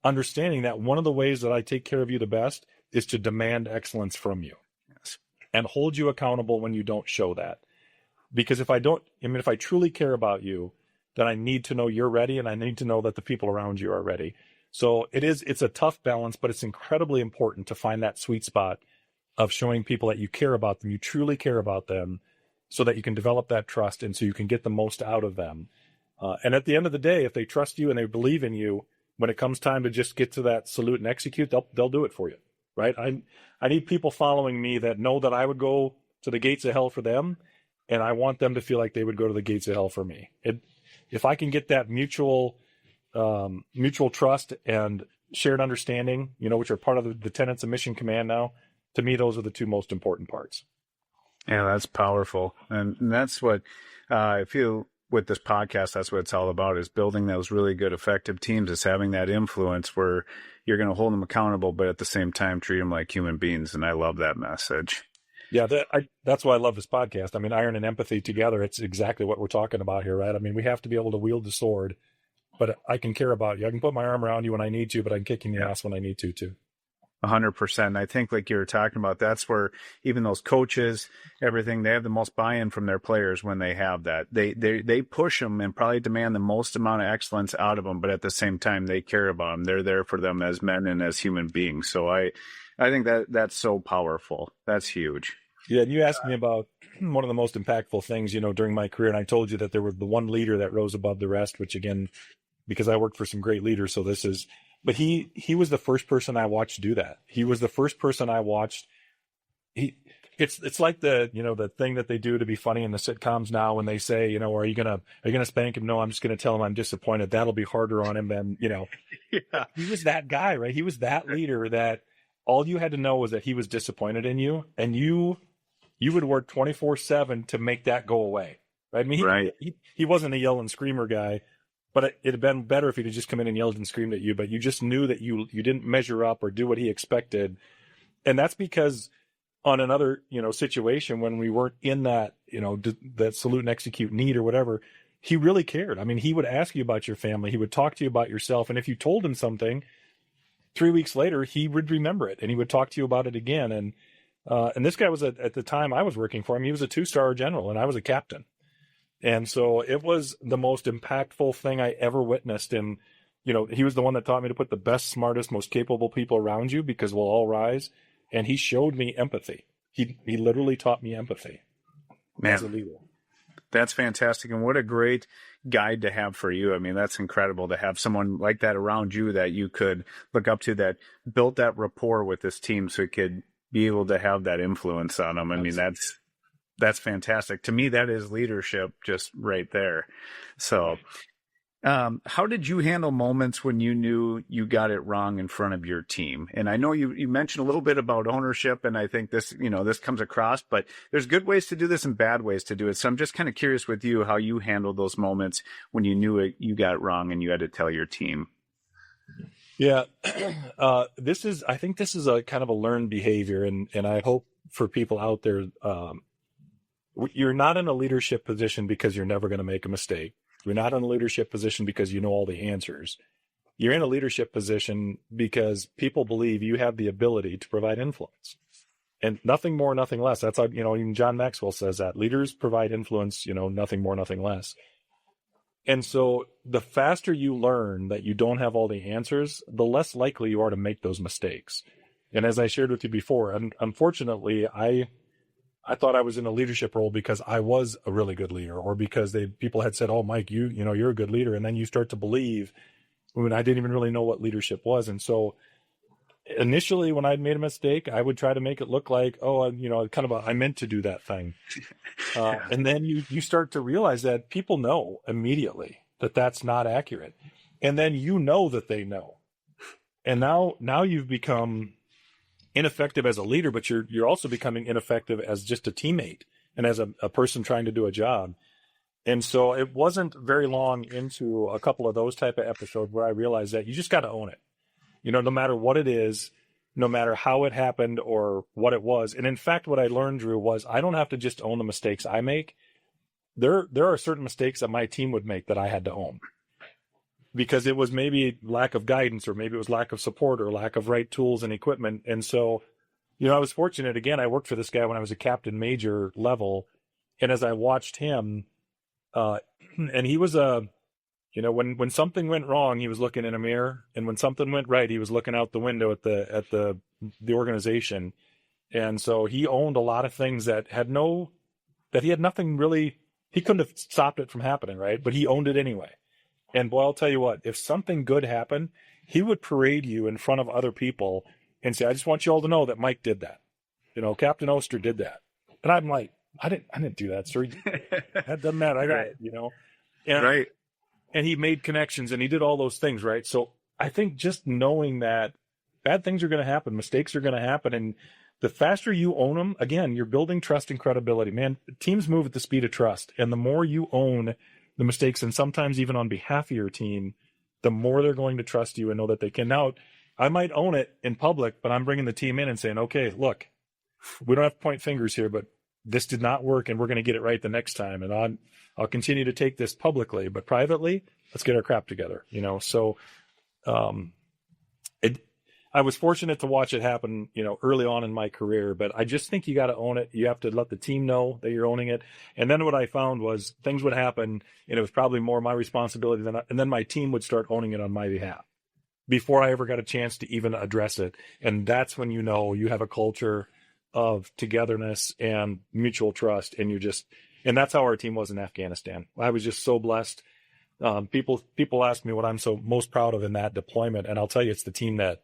understanding that one of the ways that I take care of you the best is to demand excellence from you. Yes. And hold you accountable when you don't show that. Because if I truly care about you, then I need to know you're ready, and I need to know that the people around you are ready. So it's a tough balance, but it's incredibly important to find that sweet spot of showing people that you care about them, you truly care about them, so that you can develop that trust and so you can get the most out of them. And at the end of the day, if they trust you and they believe in you, when it comes time to just get to that salute and execute, they'll do it for you, right? I need people following me that know that I would go to the gates of hell for them, and I want them to feel like they would go to the gates of hell for me. If I can get that mutual trust and shared understanding, which are part of the tenets of Mission Command now, to me, those are the two most important parts. Yeah, that's powerful. And that's what I feel with this podcast, that's what it's all about, is building those really good, effective teams, is having that influence where you're going to hold them accountable, but at the same time, treat them like human beings. And I love that message. Yeah, that's why I love this podcast. I mean, iron and empathy together, it's exactly what we're talking about here, right? I mean, we have to be able to wield the sword, but I can care about you. I can put my arm around you when I need to, but I can kick you in the ass when I need to, too. 100%. I think, like you were talking about, that's where even those coaches, everything, they have the most buy-in from their players when they have that. They push them and probably demand the most amount of excellence out of them, but at the same time, they care about them. They're there for them as men and as human beings. So I think that's so powerful. That's huge. Yeah, and you asked me about one of the most impactful things, during my career, and I told you that there was the one leader that rose above the rest, which again, because I worked for some great leaders, so this is... But he was the first person I watched do that. He was the first person I watched. It's like the thing that they do to be funny in the sitcoms now when they say, are you gonna spank him? No, I'm just gonna tell him I'm disappointed. That'll be harder on him than. Yeah. He was that guy, right? He was that leader that all you had to know was that he was disappointed in you, and you would work 24/7 to make that go away. Right? I mean, he wasn't a yell and screamer guy. But it'd have been better if he'd have just come in and yelled and screamed at you. But you just knew that you didn't measure up or do what he expected. And that's because on another, situation when we weren't in that, that salute and execute need or whatever, he really cared. I mean, he would ask you about your family. He would talk to you about yourself. And if you told him something, 3 weeks later, he would remember it and he would talk to you about it again. And this guy was at the time I was working for him, he was a 2-star general and I was a captain. And so it was the most impactful thing I ever witnessed. And, he was the one that taught me to put the best, smartest, most capable people around you because we'll all rise. And he showed me empathy. He literally taught me empathy as a leader. That's fantastic. And what a great guide to have for you. I mean, that's incredible to have someone like that around you that you could look up to, that built that rapport with this team so it could be able to have that influence on them. I mean, that's fantastic. To me, that is leadership just right there. So how did you handle moments when you knew you got it wrong in front of your team? And I know you mentioned a little bit about ownership, and I think this comes across, but there's good ways to do this and bad ways to do it. So I'm just kind of curious with you how you handled those moments when you knew you got it wrong and you had to tell your team. Yeah. I think this is a kind of a learned behavior, and I hope for people out there, you're not in a leadership position because you're never going to make a mistake. You're not in a leadership position because you know all the answers. You're in a leadership position because people believe you have the ability to provide influence. And nothing more, nothing less. That's how, even John Maxwell says that. Leaders provide influence, nothing more, nothing less. And so the faster you learn that you don't have all the answers, the less likely you are to make those mistakes. And as I shared with you before, unfortunately, I thought I was in a leadership role because I was a really good leader, or because people had said, "Oh, Mike, you're a good leader," and then you start to believe when I didn't even really know what leadership was. And so, initially, when I'd made a mistake, I would try to make it look like, I meant to do that thing. And then you start to realize that people know immediately that that's not accurate, and then that they know, and now you've become ineffective as a leader, but you're also becoming ineffective as just a teammate and as a person trying to do a job. And so it wasn't very long into a couple of those type of episodes where I realized that you just got to own it. No matter what it is, no matter how it happened or what it was. And in fact, what I learned, Drew, was I don't have to just own the mistakes I make. There are certain mistakes that my team would make that I had to own, because it was maybe lack of guidance, or maybe it was lack of support, or lack of right tools and equipment. And so, I was fortunate. Again, I worked for this guy when I was a captain major level. And as I watched him, and he was when something went wrong, he was looking in a mirror. And when something went right, he was looking out the window at the organization. And so he owned a lot of things that he had nothing really, he couldn't have stopped it from happening, right? But he owned it anyway. And boy, I'll tell you what, if something good happened, he would parade you in front of other people and say, "I just want you all to know that Mike did that. Captain Oster did that." And I'm like, I didn't do that, sir. That doesn't matter. I got it, And, right. And he made connections and he did all those things, right? So I think just knowing that bad things are going to happen, mistakes are going to happen. And the faster you own them, again, you're building trust and credibility. Man, teams move at the speed of trust. And the more you own the mistakes, and sometimes even on behalf of your team, the more they're going to trust you and know that they can. Now, I might own it in public, but I'm bringing the team in and saying, "Okay, look, we don't have to point fingers here, but this did not work, and we're going to get it right the next time. And I'll continue to take this publicly, but privately, let's get our crap together." So I was fortunate to watch it happen, early on in my career, but I just think you got to own it. You have to let the team know that you're owning it. And then what I found was things would happen, and it was probably more my responsibility and then my team would start owning it on my behalf before I ever got a chance to even address it. And that's when you have a culture of togetherness and mutual trust. And and that's how our team was in Afghanistan. I was just so blessed. People ask me what I'm so most proud of in that deployment, and I'll tell you, it's the team that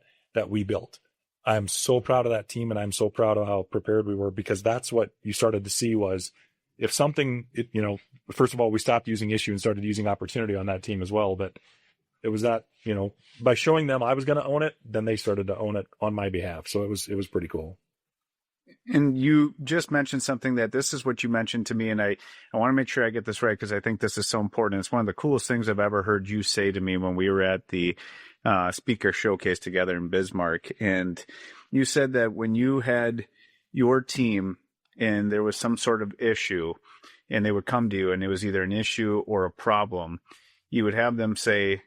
we built. I'm so proud of that team, and I'm so proud of how prepared we were, because that's what you started to see was if something, first of all, we stopped using issue and started using opportunity on that team as well. But it was that, by showing them I was going to own it, then they started to own it on my behalf. So it was pretty cool. And you just mentioned something that this is what you mentioned to me, and I want to make sure I get this right, because I think this is so important. It's one of the coolest things I've ever heard you say to me when we were at the speaker showcase together in Bismarck. And you said that when you had your team and there was some sort of issue and they would come to you and it was either an issue or a problem, you would have them say,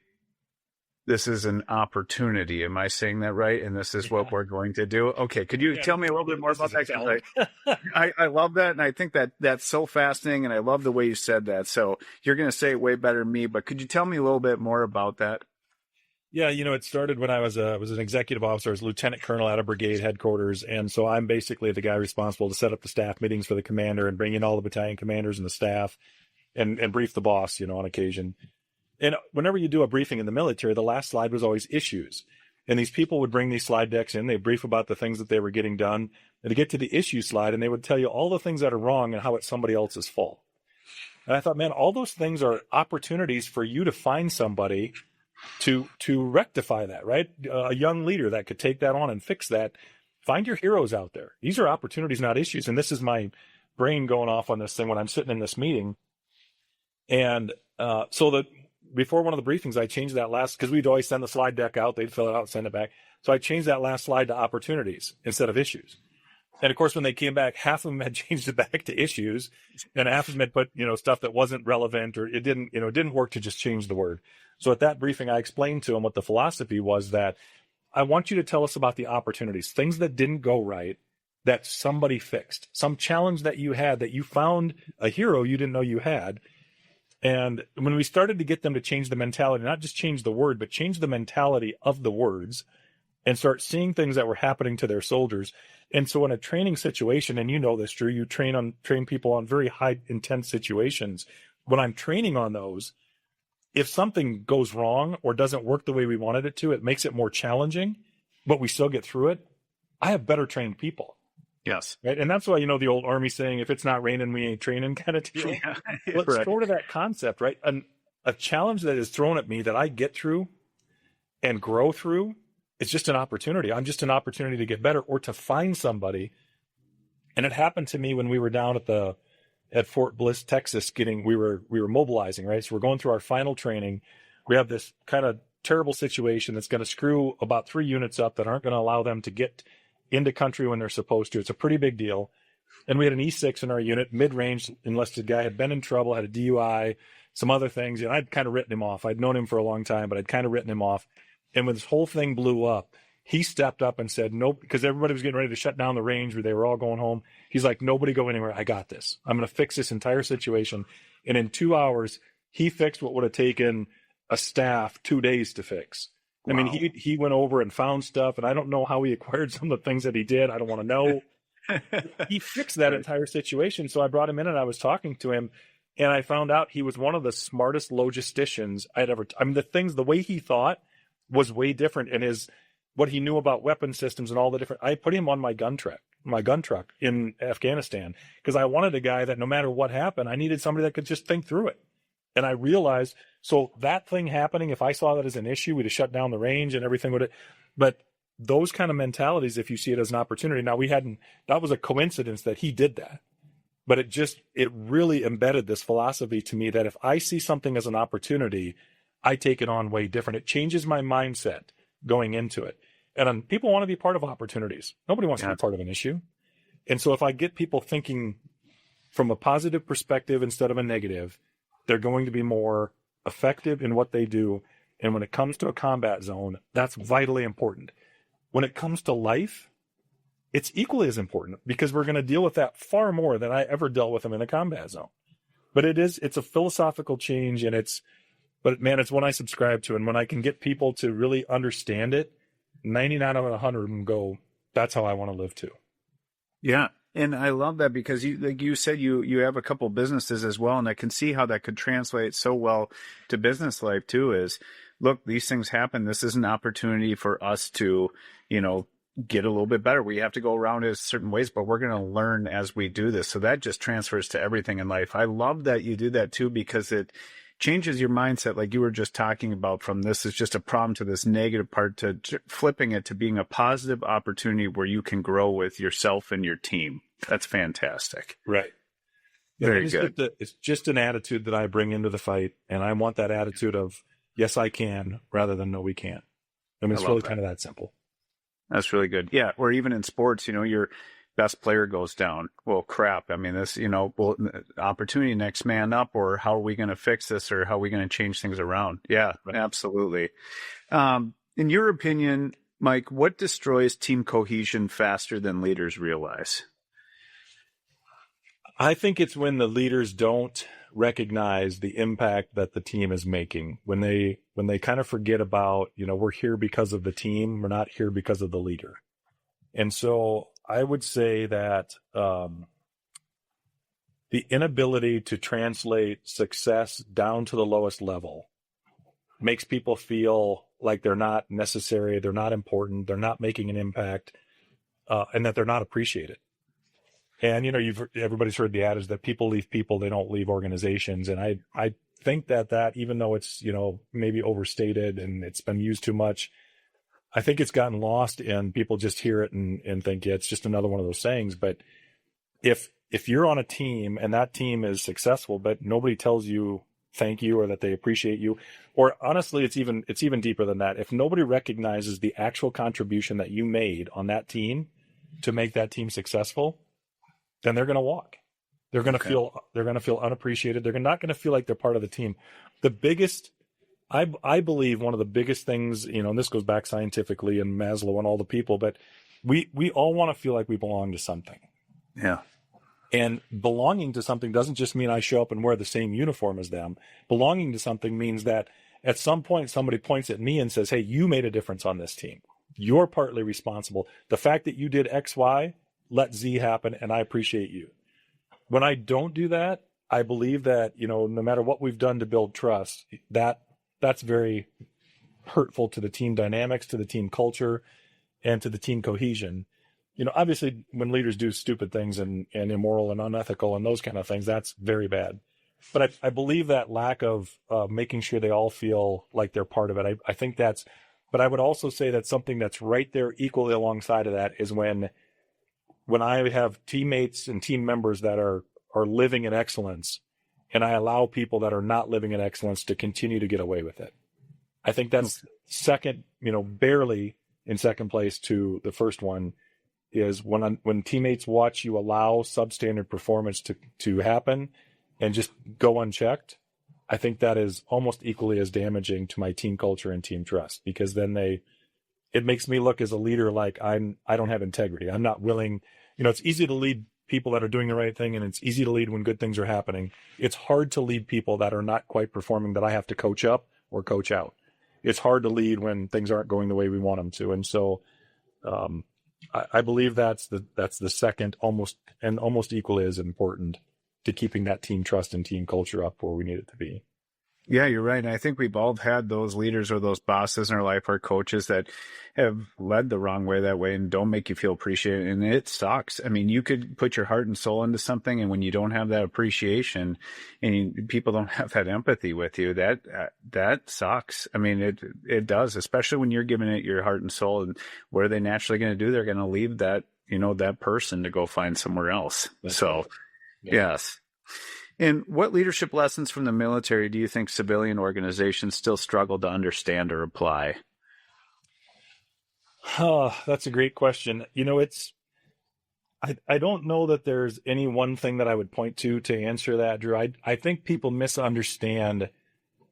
"This is an opportunity." Am I saying that right? And this is what we're going to do. Okay. Could you tell me a little bit more about that? 'Cause I love that. And I think that that's so fascinating. And I love the way you said that. So you're going to say it way better than me, but could you tell me a little bit more about that? Yeah, it started when I was an executive officer. I was lieutenant colonel at a brigade headquarters. And so I'm basically the guy responsible to set up the staff meetings for the commander and bring in all the battalion commanders and the staff. and brief the boss, on occasion. And whenever you do a briefing in the military, the last slide was always issues. And these people would bring these slide decks in, they brief about the things that they were getting done, and to get to the issue slide, and they would tell you all the things that are wrong and how it's somebody else's fault. And I thought, man, all those things are opportunities for you to find somebody to rectify that, right? A young leader that could take that on and fix that. Find your heroes out there. These are opportunities, not issues. And this is my brain going off on this thing when I'm sitting in this meeting. And before one of the briefings, I changed that because we'd always send the slide deck out. They'd fill it out and send it back. So I changed that last slide to opportunities instead of issues. And of course, when they came back, half of them had changed it back to issues, and half of them had put, stuff that wasn't relevant, or it didn't work to just change the word. So at that briefing, I explained to them what the philosophy was, that I want you to tell us about the opportunities, things that didn't go right, that somebody fixed, some challenge that you had, that you found a hero you didn't know you had. And when we started to get them to change the mentality, not just change the word, but change the mentality of the words, and start seeing things that were happening to their soldiers. And so in a training situation, and this, Drew, you train people on very high intense situations. When I'm training on those, if something goes wrong or doesn't work the way we wanted it to, it makes it more challenging, but we still get through it. I have better trained people. Yes. Right. And that's why, the old Army saying, if it's not raining, we ain't training kind of deal. Yeah, well, it's sort of that concept, right? A challenge that is thrown at me that I get through and grow through, it's just an opportunity. I'm just an opportunity to get better or to find somebody. And it happened to me when we were down at Fort Bliss, Texas, we were mobilizing, right? So we're going through our final training. We have this kind of terrible situation that's going to screw about 3 units up that aren't going to allow them to get into country when they're supposed to. It's a pretty big deal. And we had an E6 in our unit, mid-range enlisted guy, had been in trouble, had a DUI, some other things. And I'd kind of written him off. I'd known him for a long time, but I'd kind of written him off. And when this whole thing blew up, he stepped up and said, nope, because everybody was getting ready to shut down the range where they were all going home. He's like, nobody go anywhere. I got this. I'm going to fix this entire situation. And in 2 hours, he fixed what would have taken a staff 2 days to fix. Wow. I mean, he went over and found stuff, and I don't know how he acquired some of the things that he did. I don't want to know. He fixed that entire situation. So I brought him in and I was talking to him, and I found out he was one of the smartest logisticians I'd ever, the way he thought was way different. And what he knew about weapon systems and all the different, I put him on my gun truck in Afghanistan, because I wanted a guy that no matter what happened, I needed somebody that could just think through it. And I realized, so that thing happening, if I saw that as an issue, we'd have shut down the range and everything would have, but those kind of mentalities, if you see it as an opportunity. Now that was a coincidence that he did that, but it really embedded this philosophy to me that if I see something as an opportunity, I take it on way different. It changes my mindset going into it. And people want to be part of opportunities. Nobody wants to be part of an issue. And so if I get people thinking from a positive perspective instead of a negative, they're going to be more effective in what they do. And when it comes to a combat zone, that's vitally important. When it comes to life, it's equally as important, because we're going to deal with that far more than I ever dealt with them in a combat zone. But it's a philosophical change, and it's one I subscribe to. And when I can get people to really understand it, 99 out of 100 of them go, that's how I want to live too. Yeah. And I love that, because like you said, you have a couple businesses as well. And I can see how that could translate so well to business life too, is look, these things happen. This is an opportunity for us to, get a little bit better. We have to go around it certain ways, but we're going to learn as we do this. So that just transfers to everything in life. I love that you do that too, because it changes your mindset, like you were just talking about, from this is just a problem to this negative part to flipping it to being a positive opportunity where you can grow with yourself and your team. That's fantastic. Right. Very good. It's just an attitude that I bring into the fight, and I want that attitude of, yes, I can, rather than no, we can't. It's really kind of that simple. That's really good. Yeah. Or even in sports, your best player goes down. Well, crap. This, opportunity, next man up, or how are we going to fix this, or how are we going to change things around? Yeah, right. Absolutely. In your opinion, Mike, what destroys team cohesion faster than leaders realize? I think it's when the leaders don't recognize the impact that the team is making, when they kind of forget about, we're here because of the team, we're not here because of the leader. And so I would say that the inability to translate success down to the lowest level makes people feel like they're not necessary, they're not important, they're not making an impact, and that they're not appreciated. And, everybody's heard the adage that people leave people, they don't leave organizations. And I think that even though it's, maybe overstated and it's been used too much, I think it's gotten lost and people just hear it and think, yeah, it's just another one of those sayings. But if you're on a team and that team is successful, but nobody tells you thank you or that they appreciate you, or honestly, it's even deeper than that. If nobody recognizes the actual contribution that you made on that team to make that team successful, then they're going to walk. They're going to feel unappreciated. They're not going to feel like they're part of the team. The biggest, I believe one of the biggest things, and this goes back scientifically and Maslow and all the people, but we all want to feel like we belong to something. Yeah. And belonging to something doesn't just mean I show up and wear the same uniform as them. Belonging to something means that at some point somebody points at me and says, hey, you made a difference on this team. You're partly responsible. The fact that you did X, Y, let Z happen, and I appreciate you. When I don't do that, I believe that, no matter what we've done to build trust, that's very hurtful to the team dynamics, to the team culture, and to the team cohesion. Obviously when leaders do stupid things and immoral and unethical and those kind of things, that's very bad. But I believe that lack of making sure they all feel like they're part of it, I think that's, but I would also say that something that's right there equally alongside of that is when I have teammates and team members that are living in excellence and I allow people that are not living in excellence to continue to get away with it. I think that's second, barely in second place to the first one, is when teammates watch you allow substandard performance to happen and just go unchecked. I think that is almost equally as damaging to my team culture and team trust, because then it makes me look as a leader like I don't have integrity. I'm not willing. It's easy to lead people that are doing the right thing, and it's easy to lead when good things are happening. It's hard to lead people that are not quite performing, that I have to coach up or coach out. It's hard to lead when things aren't going the way we want them to. And so I believe that's the second, almost equally as important to keeping that team trust and team culture up where we need it to be. Yeah, you're right. And I think we've all had those leaders or those bosses in our life, our coaches that have led the wrong way that way and don't make you feel appreciated. And it sucks. I mean, you could put your heart and soul into something, and when you don't have that appreciation and people don't have that empathy with you, that sucks. I mean, it does, especially when you're giving it your heart and soul. And what are they naturally going to do? They're going to leave that, that person to go find somewhere else. That's right. Yeah. Yes. And what leadership lessons from the military do you think civilian organizations still struggle to understand or apply? Oh, that's a great question. I don't know that there's any one thing that I would point to answer that, Drew. I think people misunderstand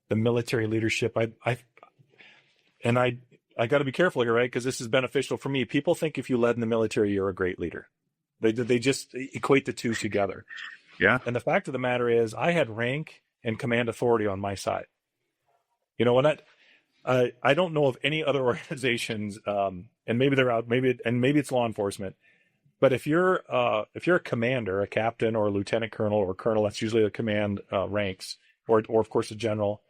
the military leadership. I got to be careful here, right? Because this is beneficial for me. People think if you led in the military, you're a great leader. They just equate the two together. Yeah. And the fact of the matter is, I had rank and command authority on my side. When I don't know of any other organizations, and maybe they're out, maybe it's law enforcement, but if you're a commander, a captain or a lieutenant colonel or colonel, that's usually the command ranks, or of course a general.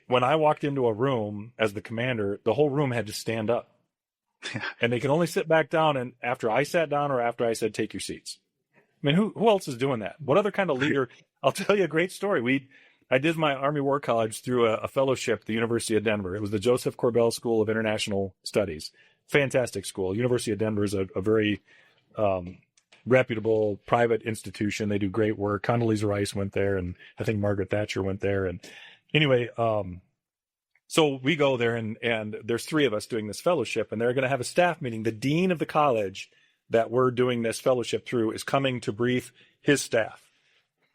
When I walked into a room as the commander, the whole room had to stand up, and they could only sit back down. And after I sat down or after I said, take your seats. I mean, who else is doing that? What other kind of leader? I'll tell you a great story. I did my Army War College through a fellowship at the University of Denver. It was the Joseph Corbell School of International Studies. Fantastic school. University of Denver is a very reputable private institution. They do great work. Condoleezza Rice went there, and I think Margaret Thatcher went there. And anyway, so we go there, and there's three of us doing this fellowship, and they're going to have a staff meeting. The dean of the college that we're doing this fellowship through is coming to brief his staff,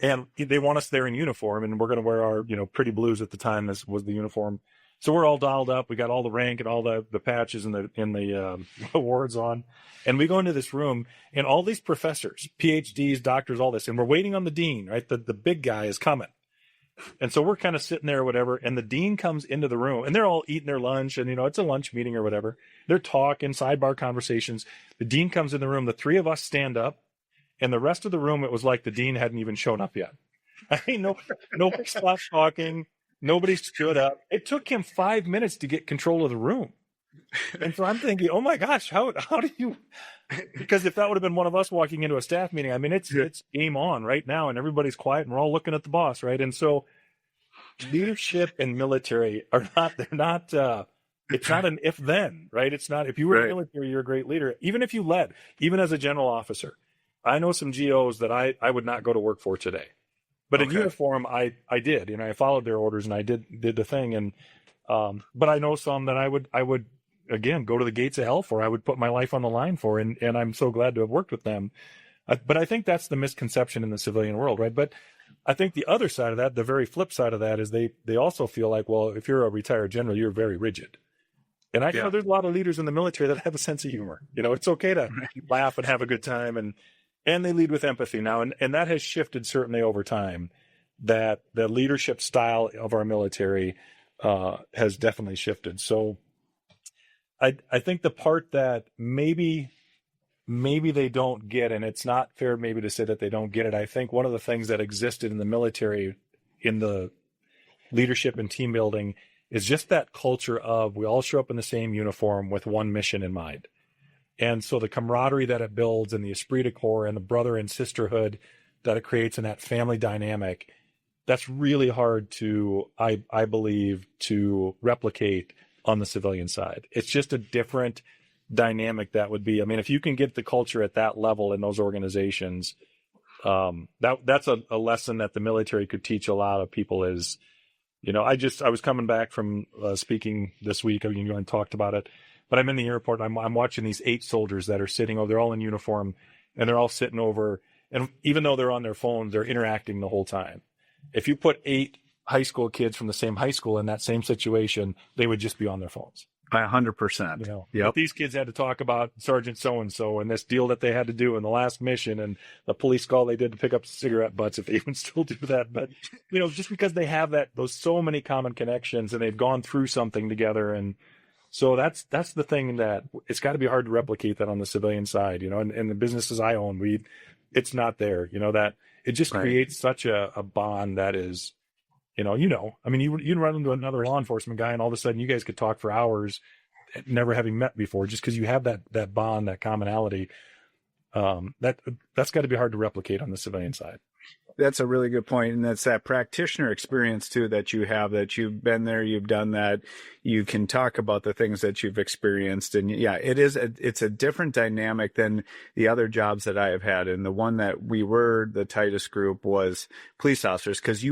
and they want us there in uniform, and we're going to wear our pretty blues at the time. This was the uniform, so we're all dialed up. We got all the rank and all the patches and the awards on, and we go into this room, and all these professors, PhDs, doctors, all this, and we're waiting on the dean. Right, the big guy is coming, and so we're kind of sitting there or whatever, and the dean comes into the room, and they're all eating their lunch, and it's a lunch meeting or whatever. They're talking, sidebar conversations. The dean comes in the room. The three of us stand up, And the rest of the room, it was like the dean hadn't even shown up yet. I mean, nobody stopped talking. Nobody stood up. It took him 5 minutes to get control of the room. And so I'm thinking, oh my gosh, how do you, because if that would have been one of us walking into a staff meeting, I mean, it's game on right now and everybody's quiet and we're all looking at the boss, right? And so leadership and military it's not an if then, right? It's not, if you were in the military, you're a great leader. Even if you led, even as a general officer, I know some GOs that I would not go to work for today. But in uniform, I did, I followed their orders and I did the thing. And, but I know some that I would again, go to the gates of hell for, I would put my life on the line for, and I'm so glad to have worked with them. But I think that's the misconception in the civilian world, right? But I think the other side of that, the very flip side of that is they also feel like, well, if you're a retired general, you're very rigid. And I know there's a lot of leaders in the military that have a sense of humor. It's okay to laugh and have a good time, and they lead with empathy now. And that has shifted certainly over time, that the leadership style of our military has definitely shifted. So I think the part that maybe they don't get, and it's not fair maybe to say that they don't get it. I think one of the things that existed in the military, in the leadership and team building, is just that culture of we all show up in the same uniform with one mission in mind. And so the camaraderie that it builds and the esprit de corps and the brother and sisterhood that it creates in that family dynamic, that's really hard to, I believe, to replicate on the civilian side. It's just a different dynamic that would be, I mean, if you can get the culture at that level in those organizations, that's a lesson that the military could teach a lot of people is, I was coming back from speaking this week, and talked about it, but I'm in the airport, I'm watching these 8 soldiers that are sitting over, they're all in uniform and they're all sitting over, and even though they're on their phones, they're interacting the whole time. If you put 8 high school kids from the same high school in that same situation, they would just be on their phones. By 100%. But these kids had to talk about Sergeant so-and-so and this deal that they had to do in the last mission and the police call they did to pick up cigarette butts, if they even still do that. But, just because they have those so many common connections and they've gone through something together. And so that's the thing that it's got to be hard to replicate that on the civilian side, and the businesses I own, it's not there, that it just creates such a bond that is, I mean, you run into another law enforcement guy and all of a sudden you guys could talk for hours, never having met before, just because you have that bond, that commonality. That's got to be hard to replicate on the civilian side. That's a really good point. And that's that practitioner experience too, that you have, that you've been there, you've done that. You can talk about the things that you've experienced. And it's a different dynamic than the other jobs that I have had. And the one that we were the tightest group was police officers, because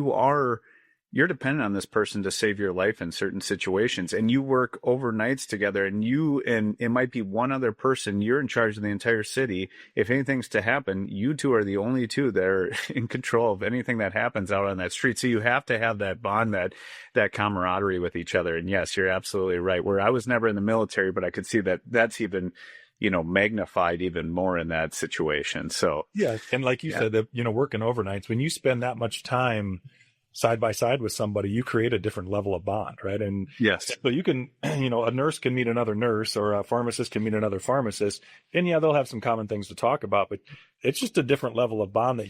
you're dependent on this person to save your life in certain situations, and you work overnights together, and it might be one other person. You're in charge of the entire city. If anything's to happen, you two are the only two that are in control of anything that happens out on that street. So you have to have that bond, that camaraderie with each other. And yes, you're absolutely right. Where I was never in the military, but I could see that that's even, magnified even more in that situation. So yeah. And like you said, that, working overnights, when you spend that much time side by side with somebody, you create a different level of bond, right? And yes, so you can, a nurse can meet another nurse, or a pharmacist can meet another pharmacist, and they'll have some common things to talk about, but it's just a different level of bond that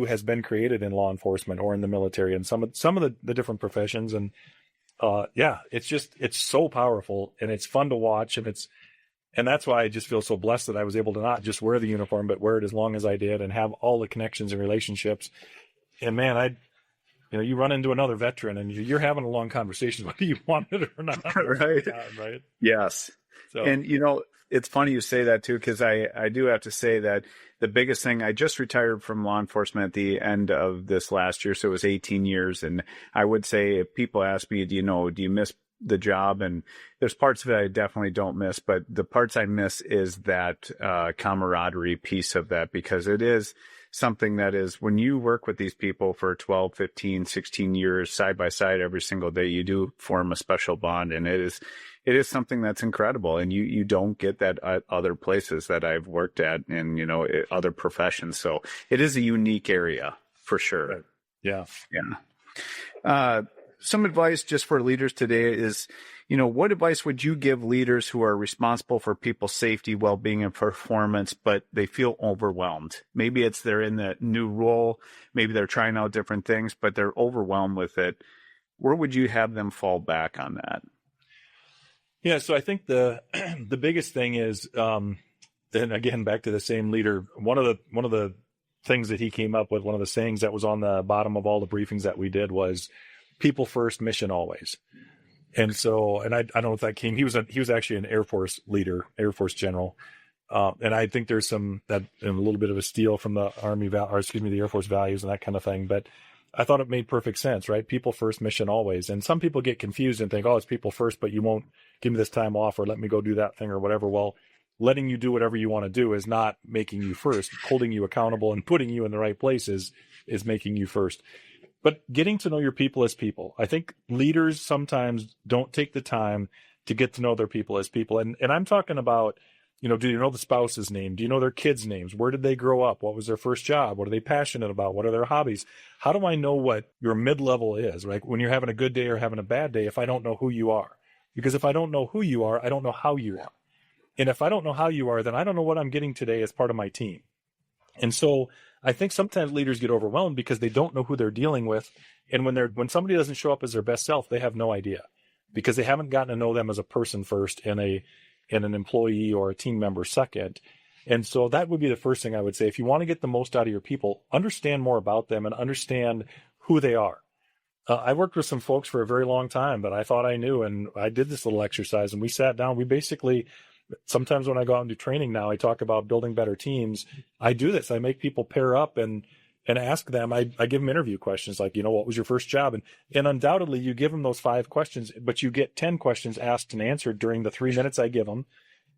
has been created in law enforcement or in the military and some of the different professions. And it's so powerful and it's fun to watch, and that's why I just feel so blessed that I was able to not just wear the uniform, but wear it as long as I did and have all the connections and relationships. And man, you run into another veteran and you're having a long conversation, whether you want it or not. Right. Yes. So. And, it's funny you say that too, because I do have to say that the biggest thing, I just retired from law enforcement at the end of this last year. So it was 18 years. And I would say if people ask me, do you miss the job? And there's parts of it I definitely don't miss, but the parts I miss is that camaraderie piece of that, because it is something that is, when you work with these people for 12, 15, 16 years side by side every single day, you do form a special bond. And it is something that's incredible. And you don't get that at other places that I've worked at and, other professions. So it is a unique area for sure. Right. Yeah. Yeah. some advice just for leaders today is, what advice would you give leaders who are responsible for people's safety, well-being, and performance, but they feel overwhelmed? Maybe it's they're in that new role. Maybe they're trying out different things, but they're overwhelmed with it. Where would you have them fall back on that? Yeah, so I think the biggest thing is, and again, back to the same leader, one of the things that he came up with, one of the sayings that was on the bottom of all the briefings that we did was people first, mission always. And so, and I don't know if that came, he was actually an Air Force leader, Air Force general. And I think there's a little bit of a steal from the the Air Force values and that kind of thing. But I thought it made perfect sense, right? People first, mission always. And some people get confused and think, oh, it's people first, but you won't give me this time off or let me go do that thing or whatever. Well, letting you do whatever you want to do is not making you first. Holding you accountable and putting you in the right places is making you first. But getting to know your people as people. I think leaders sometimes don't take the time to get to know their people as people. And I'm talking about, do you know the spouse's name? Do you know their kids' names? Where did they grow up? What was their first job? What are they passionate about? What are their hobbies? How do I know what your mid-level is, right? When you're having a good day or having a bad day, if I don't know who you are. Because if I don't know who you are, I don't know how you are. And if I don't know how you are, then I don't know what I'm getting today as part of my team. And so I think sometimes leaders get overwhelmed because they don't know who they're dealing with. And when somebody doesn't show up as their best self, they have no idea because they haven't gotten to know them as a person first and an employee or a team member second. And so that would be the first thing I would say. If you want to get the most out of your people, understand more about them and understand who they are. I worked with some folks for a very long time that I thought I knew, and I did this little exercise, and we sat down. We basically, sometimes when I go out and do training now, I talk about building better teams. I do this. I make people pair up and ask them. I give them interview questions like, what was your first job? And undoubtedly, you give them those 5 questions, but you get 10 questions asked and answered during the 3 minutes I give them,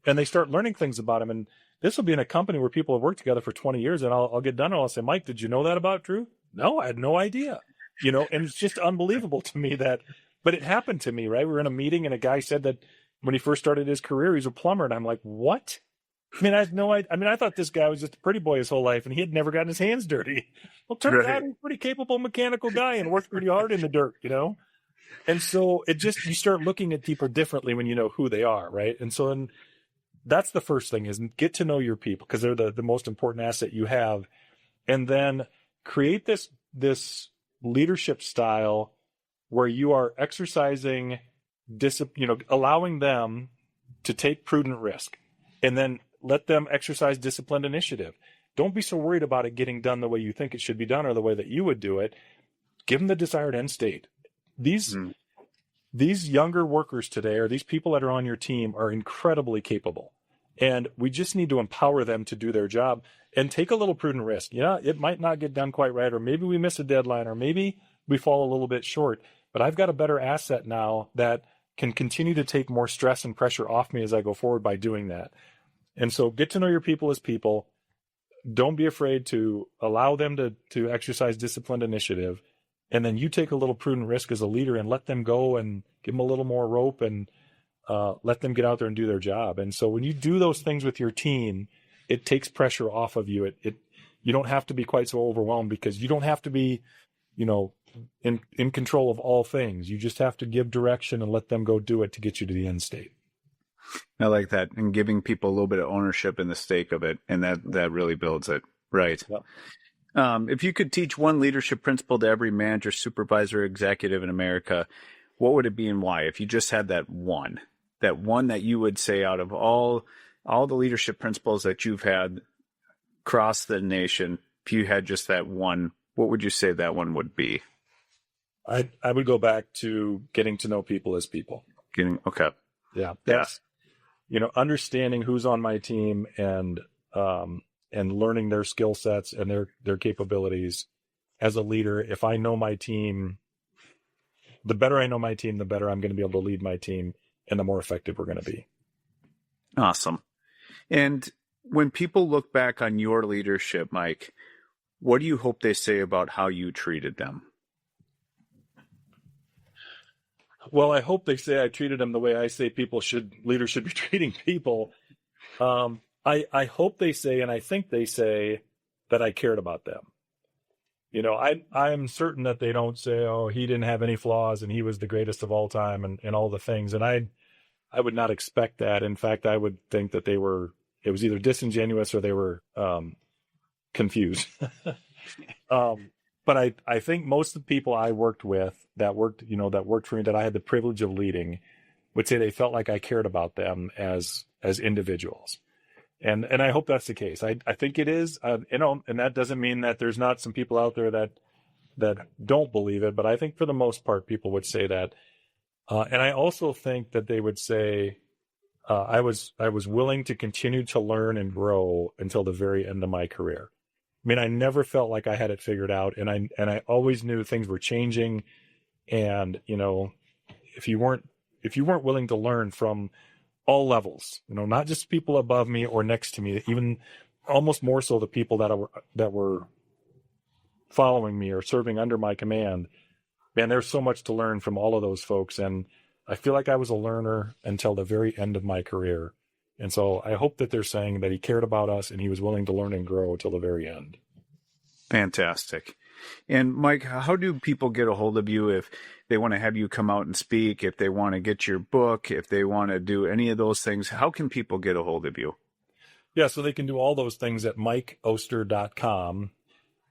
and they start learning things about them. And this will be in a company where people have worked together for 20 years, and I'll get done and I'll say, Mike, did you know that about Drew? No, I had no idea. And it's just unbelievable to me but it happened to me, right? We were in a meeting and a guy said that when he first started his career, he's a plumber. And I'm like, what? I mean, I had no idea. I mean, I thought this guy was just a pretty boy his whole life and he had never gotten his hands dirty. Well, turns out he's a pretty capable mechanical guy and works pretty hard in the dirt, And so you start looking at people differently when you know who they are, right? And so that's the first thing is get to know your people because they're the most important asset you have. And then create this leadership style where you are exercising discipline, allowing them to take prudent risk and then let them exercise disciplined initiative. Don't be so worried about it getting done the way you think it should be done or the way that you would do it. Give them the desired end state. These younger workers today, or these people that are on your team, are incredibly capable. And we just need to empower them to do their job and take a little prudent risk. It might not get done quite right, or maybe we miss a deadline, or maybe we fall a little bit short. But I've got a better asset now that can continue to take more stress and pressure off me as I go forward by doing that. And so get to know your people as people. Don't be afraid to allow them to exercise disciplined initiative. And then you take a little prudent risk as a leader and let them go and give them a little more rope and let them get out there and do their job. And so when you do those things with your team, it takes pressure off of you. You don't have to be quite so overwhelmed because you don't have to be, in control of all things. You just have to give direction and let them go do it to get you to the end state. I like that. And giving people a little bit of ownership in the stake of it. And that really builds it. Right. Yep. If you could teach one leadership principle to every manager, supervisor, executive in America, what would it be and why? If you just had that one that you would say out of all the leadership principles that you've had across the nation, if you had just that one, what would you say that one would be? I would go back to getting to know people as people. Okay. Yeah. That's, understanding who's on my team and learning their skill sets and their capabilities as a leader. If I know my team, the better I know my team, the better I'm going to be able to lead my team and the more effective we're going to be. Awesome. And when people look back on your leadership, Mike, what do you hope they say about how you treated them? Well, I hope they say I treated them the way I say leaders should be treating people. I hope they say, and I think they say, that I cared about them. I'm certain that they don't say, oh, he didn't have any flaws and he was the greatest of all time and all the things. And I would not expect that. In fact, I would think that it was either disingenuous or they were confused. But I think most of the people I worked with that worked for me, that I had the privilege of leading, would say they felt like I cared about them as individuals. And I hope that's the case. I think it is, and that doesn't mean that there's not some people out there that don't believe it, but I think for the most part, people would say that. And I also think that they would say, I was willing to continue to learn and grow until the very end of my career. I mean, I never felt like I had it figured out, and I always knew things were changing. And if you weren't willing to learn from all levels, not just people above me or next to me, even almost more so the people that were following me or serving under my command, man, there's so much to learn from all of those folks. And I feel like I was a learner until the very end of my career. And so I hope that they're saying that he cared about us and he was willing to learn and grow till the very end. Fantastic. And Mike, how do people get a hold of you if they want to have you come out and speak, if they want to get your book, if they want to do any of those things? How can people get a hold of you? Yeah, so they can do all those things at mikeoster.com.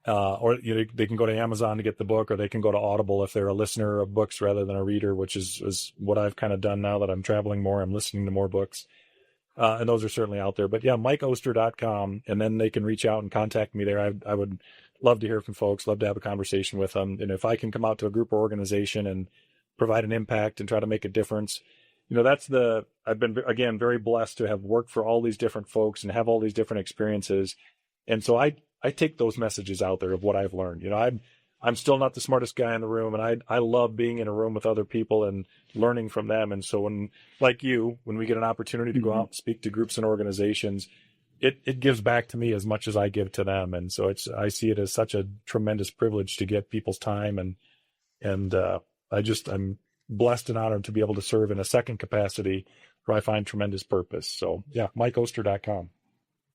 Or they can go to Amazon to get the book, or they can go to Audible if they're a listener of books rather than a reader, which is what I've kind of done now that I'm traveling more. I'm listening to more books. And those are certainly out there. But yeah, mikeoster.com, and then they can reach out and contact me there. I would love to hear from folks, love to have a conversation with them. And if I can come out to a group or organization and provide an impact and try to make a difference, I've been, again, very blessed to have worked for all these different folks and have all these different experiences. And so I take those messages out there of what I've learned. I'm still not the smartest guy in the room, and I love being in a room with other people and learning from them. And so when we get an opportunity to go out and speak to groups and organizations, it gives back to me as much as I give to them. And so I see it as such a tremendous privilege to get people's time. And I'm blessed and honored to be able to serve in a second capacity where I find tremendous purpose. So yeah, mikeoster.com.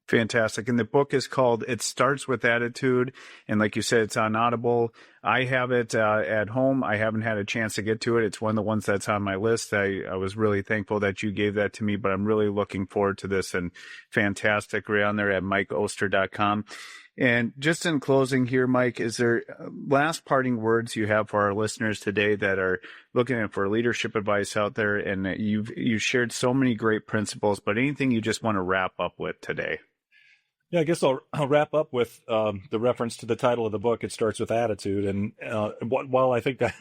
Fantastic. And the book is called It Starts With Attitude. And like you said, it's on Audible. I have it at home. I haven't had a chance to get to it. It's one of the ones that's on my list. I was really thankful that you gave that to me, but I'm really looking forward to this. And fantastic. Right on there at mikeoster.com. And just in closing here, Mike, is there last parting words you have for our listeners today that are looking for leadership advice out there? And you've shared so many great principles, but anything you just want to wrap up with today? Yeah, I guess I'll wrap up with the reference to the title of the book. It starts with attitude. And while I think that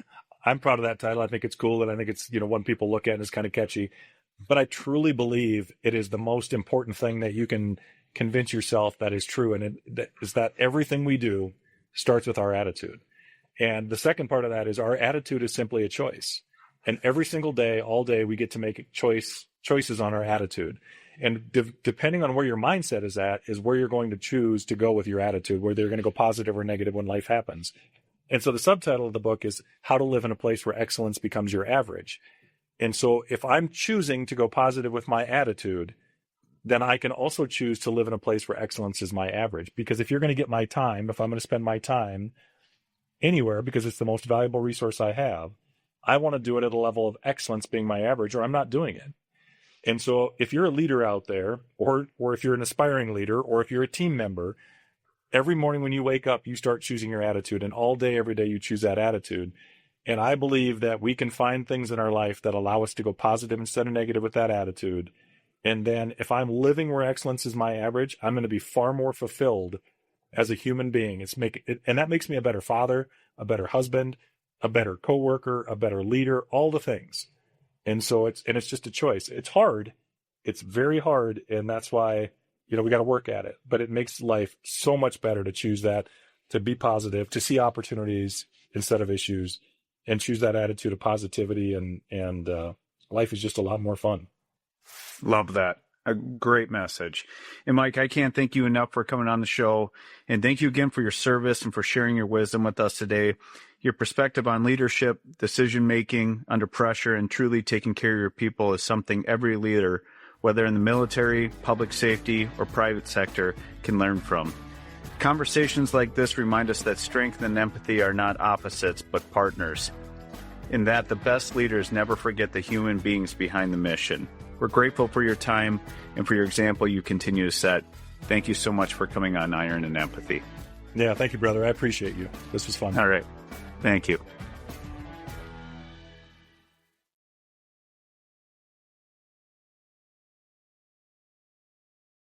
I'm proud of that title, I think it's cool, and I think it's one people look at and it's kind of catchy. But I truly believe it is the most important thing that you can convince yourself that is true, and it is that everything we do starts with our attitude. And the second part of that is our attitude is simply a choice. And every single day, all day, we get to make choices on our attitude. And depending on where your mindset is at is where you're going to choose to go with your attitude, whether you're going to go positive or negative when life happens. And so the subtitle of the book is How to Live in a Place Where Excellence Becomes Your Average. And so if I'm choosing to go positive with my attitude, then I can also choose to live in a place where excellence is my average. Because if you're going to get my time, if I'm going to spend my time anywhere, because it's the most valuable resource I have, I want to do it at a level of excellence being my average, or I'm not doing it. And so if you're a leader out there, or if you're an aspiring leader, or if you're a team member, every morning when you wake up, you start choosing your attitude, and all day, every day, you choose that attitude. And I believe that we can find things in our life that allow us to go positive instead of negative with that attitude. And then if I'm living where excellence is my average, I'm going to be far more fulfilled as a human being. And that makes me a better father, a better husband, a better coworker, a better leader, all the things. And so it's just a choice. It's hard. It's very hard. And that's why, we got to work at it. But it makes life so much better to choose that, to be positive, to see opportunities instead of issues, and choose that attitude of positivity. And life is just a lot more fun. Love that. A great message. And Mike, I can't thank you enough for coming on the show. And thank you again for your service and for sharing your wisdom with us today. Your perspective on leadership, decision-making under pressure, and truly taking care of your people is something every leader, whether in the military, public safety, or private sector, can learn from. Conversations like this remind us that strength and empathy are not opposites, but partners. In that, the best leaders never forget the human beings behind the mission. We're grateful for your time and for your example you continue to set. Thank you so much for coming on Iron and Empathy. Yeah, thank you, brother. I appreciate you. This was fun. All right. Thank you.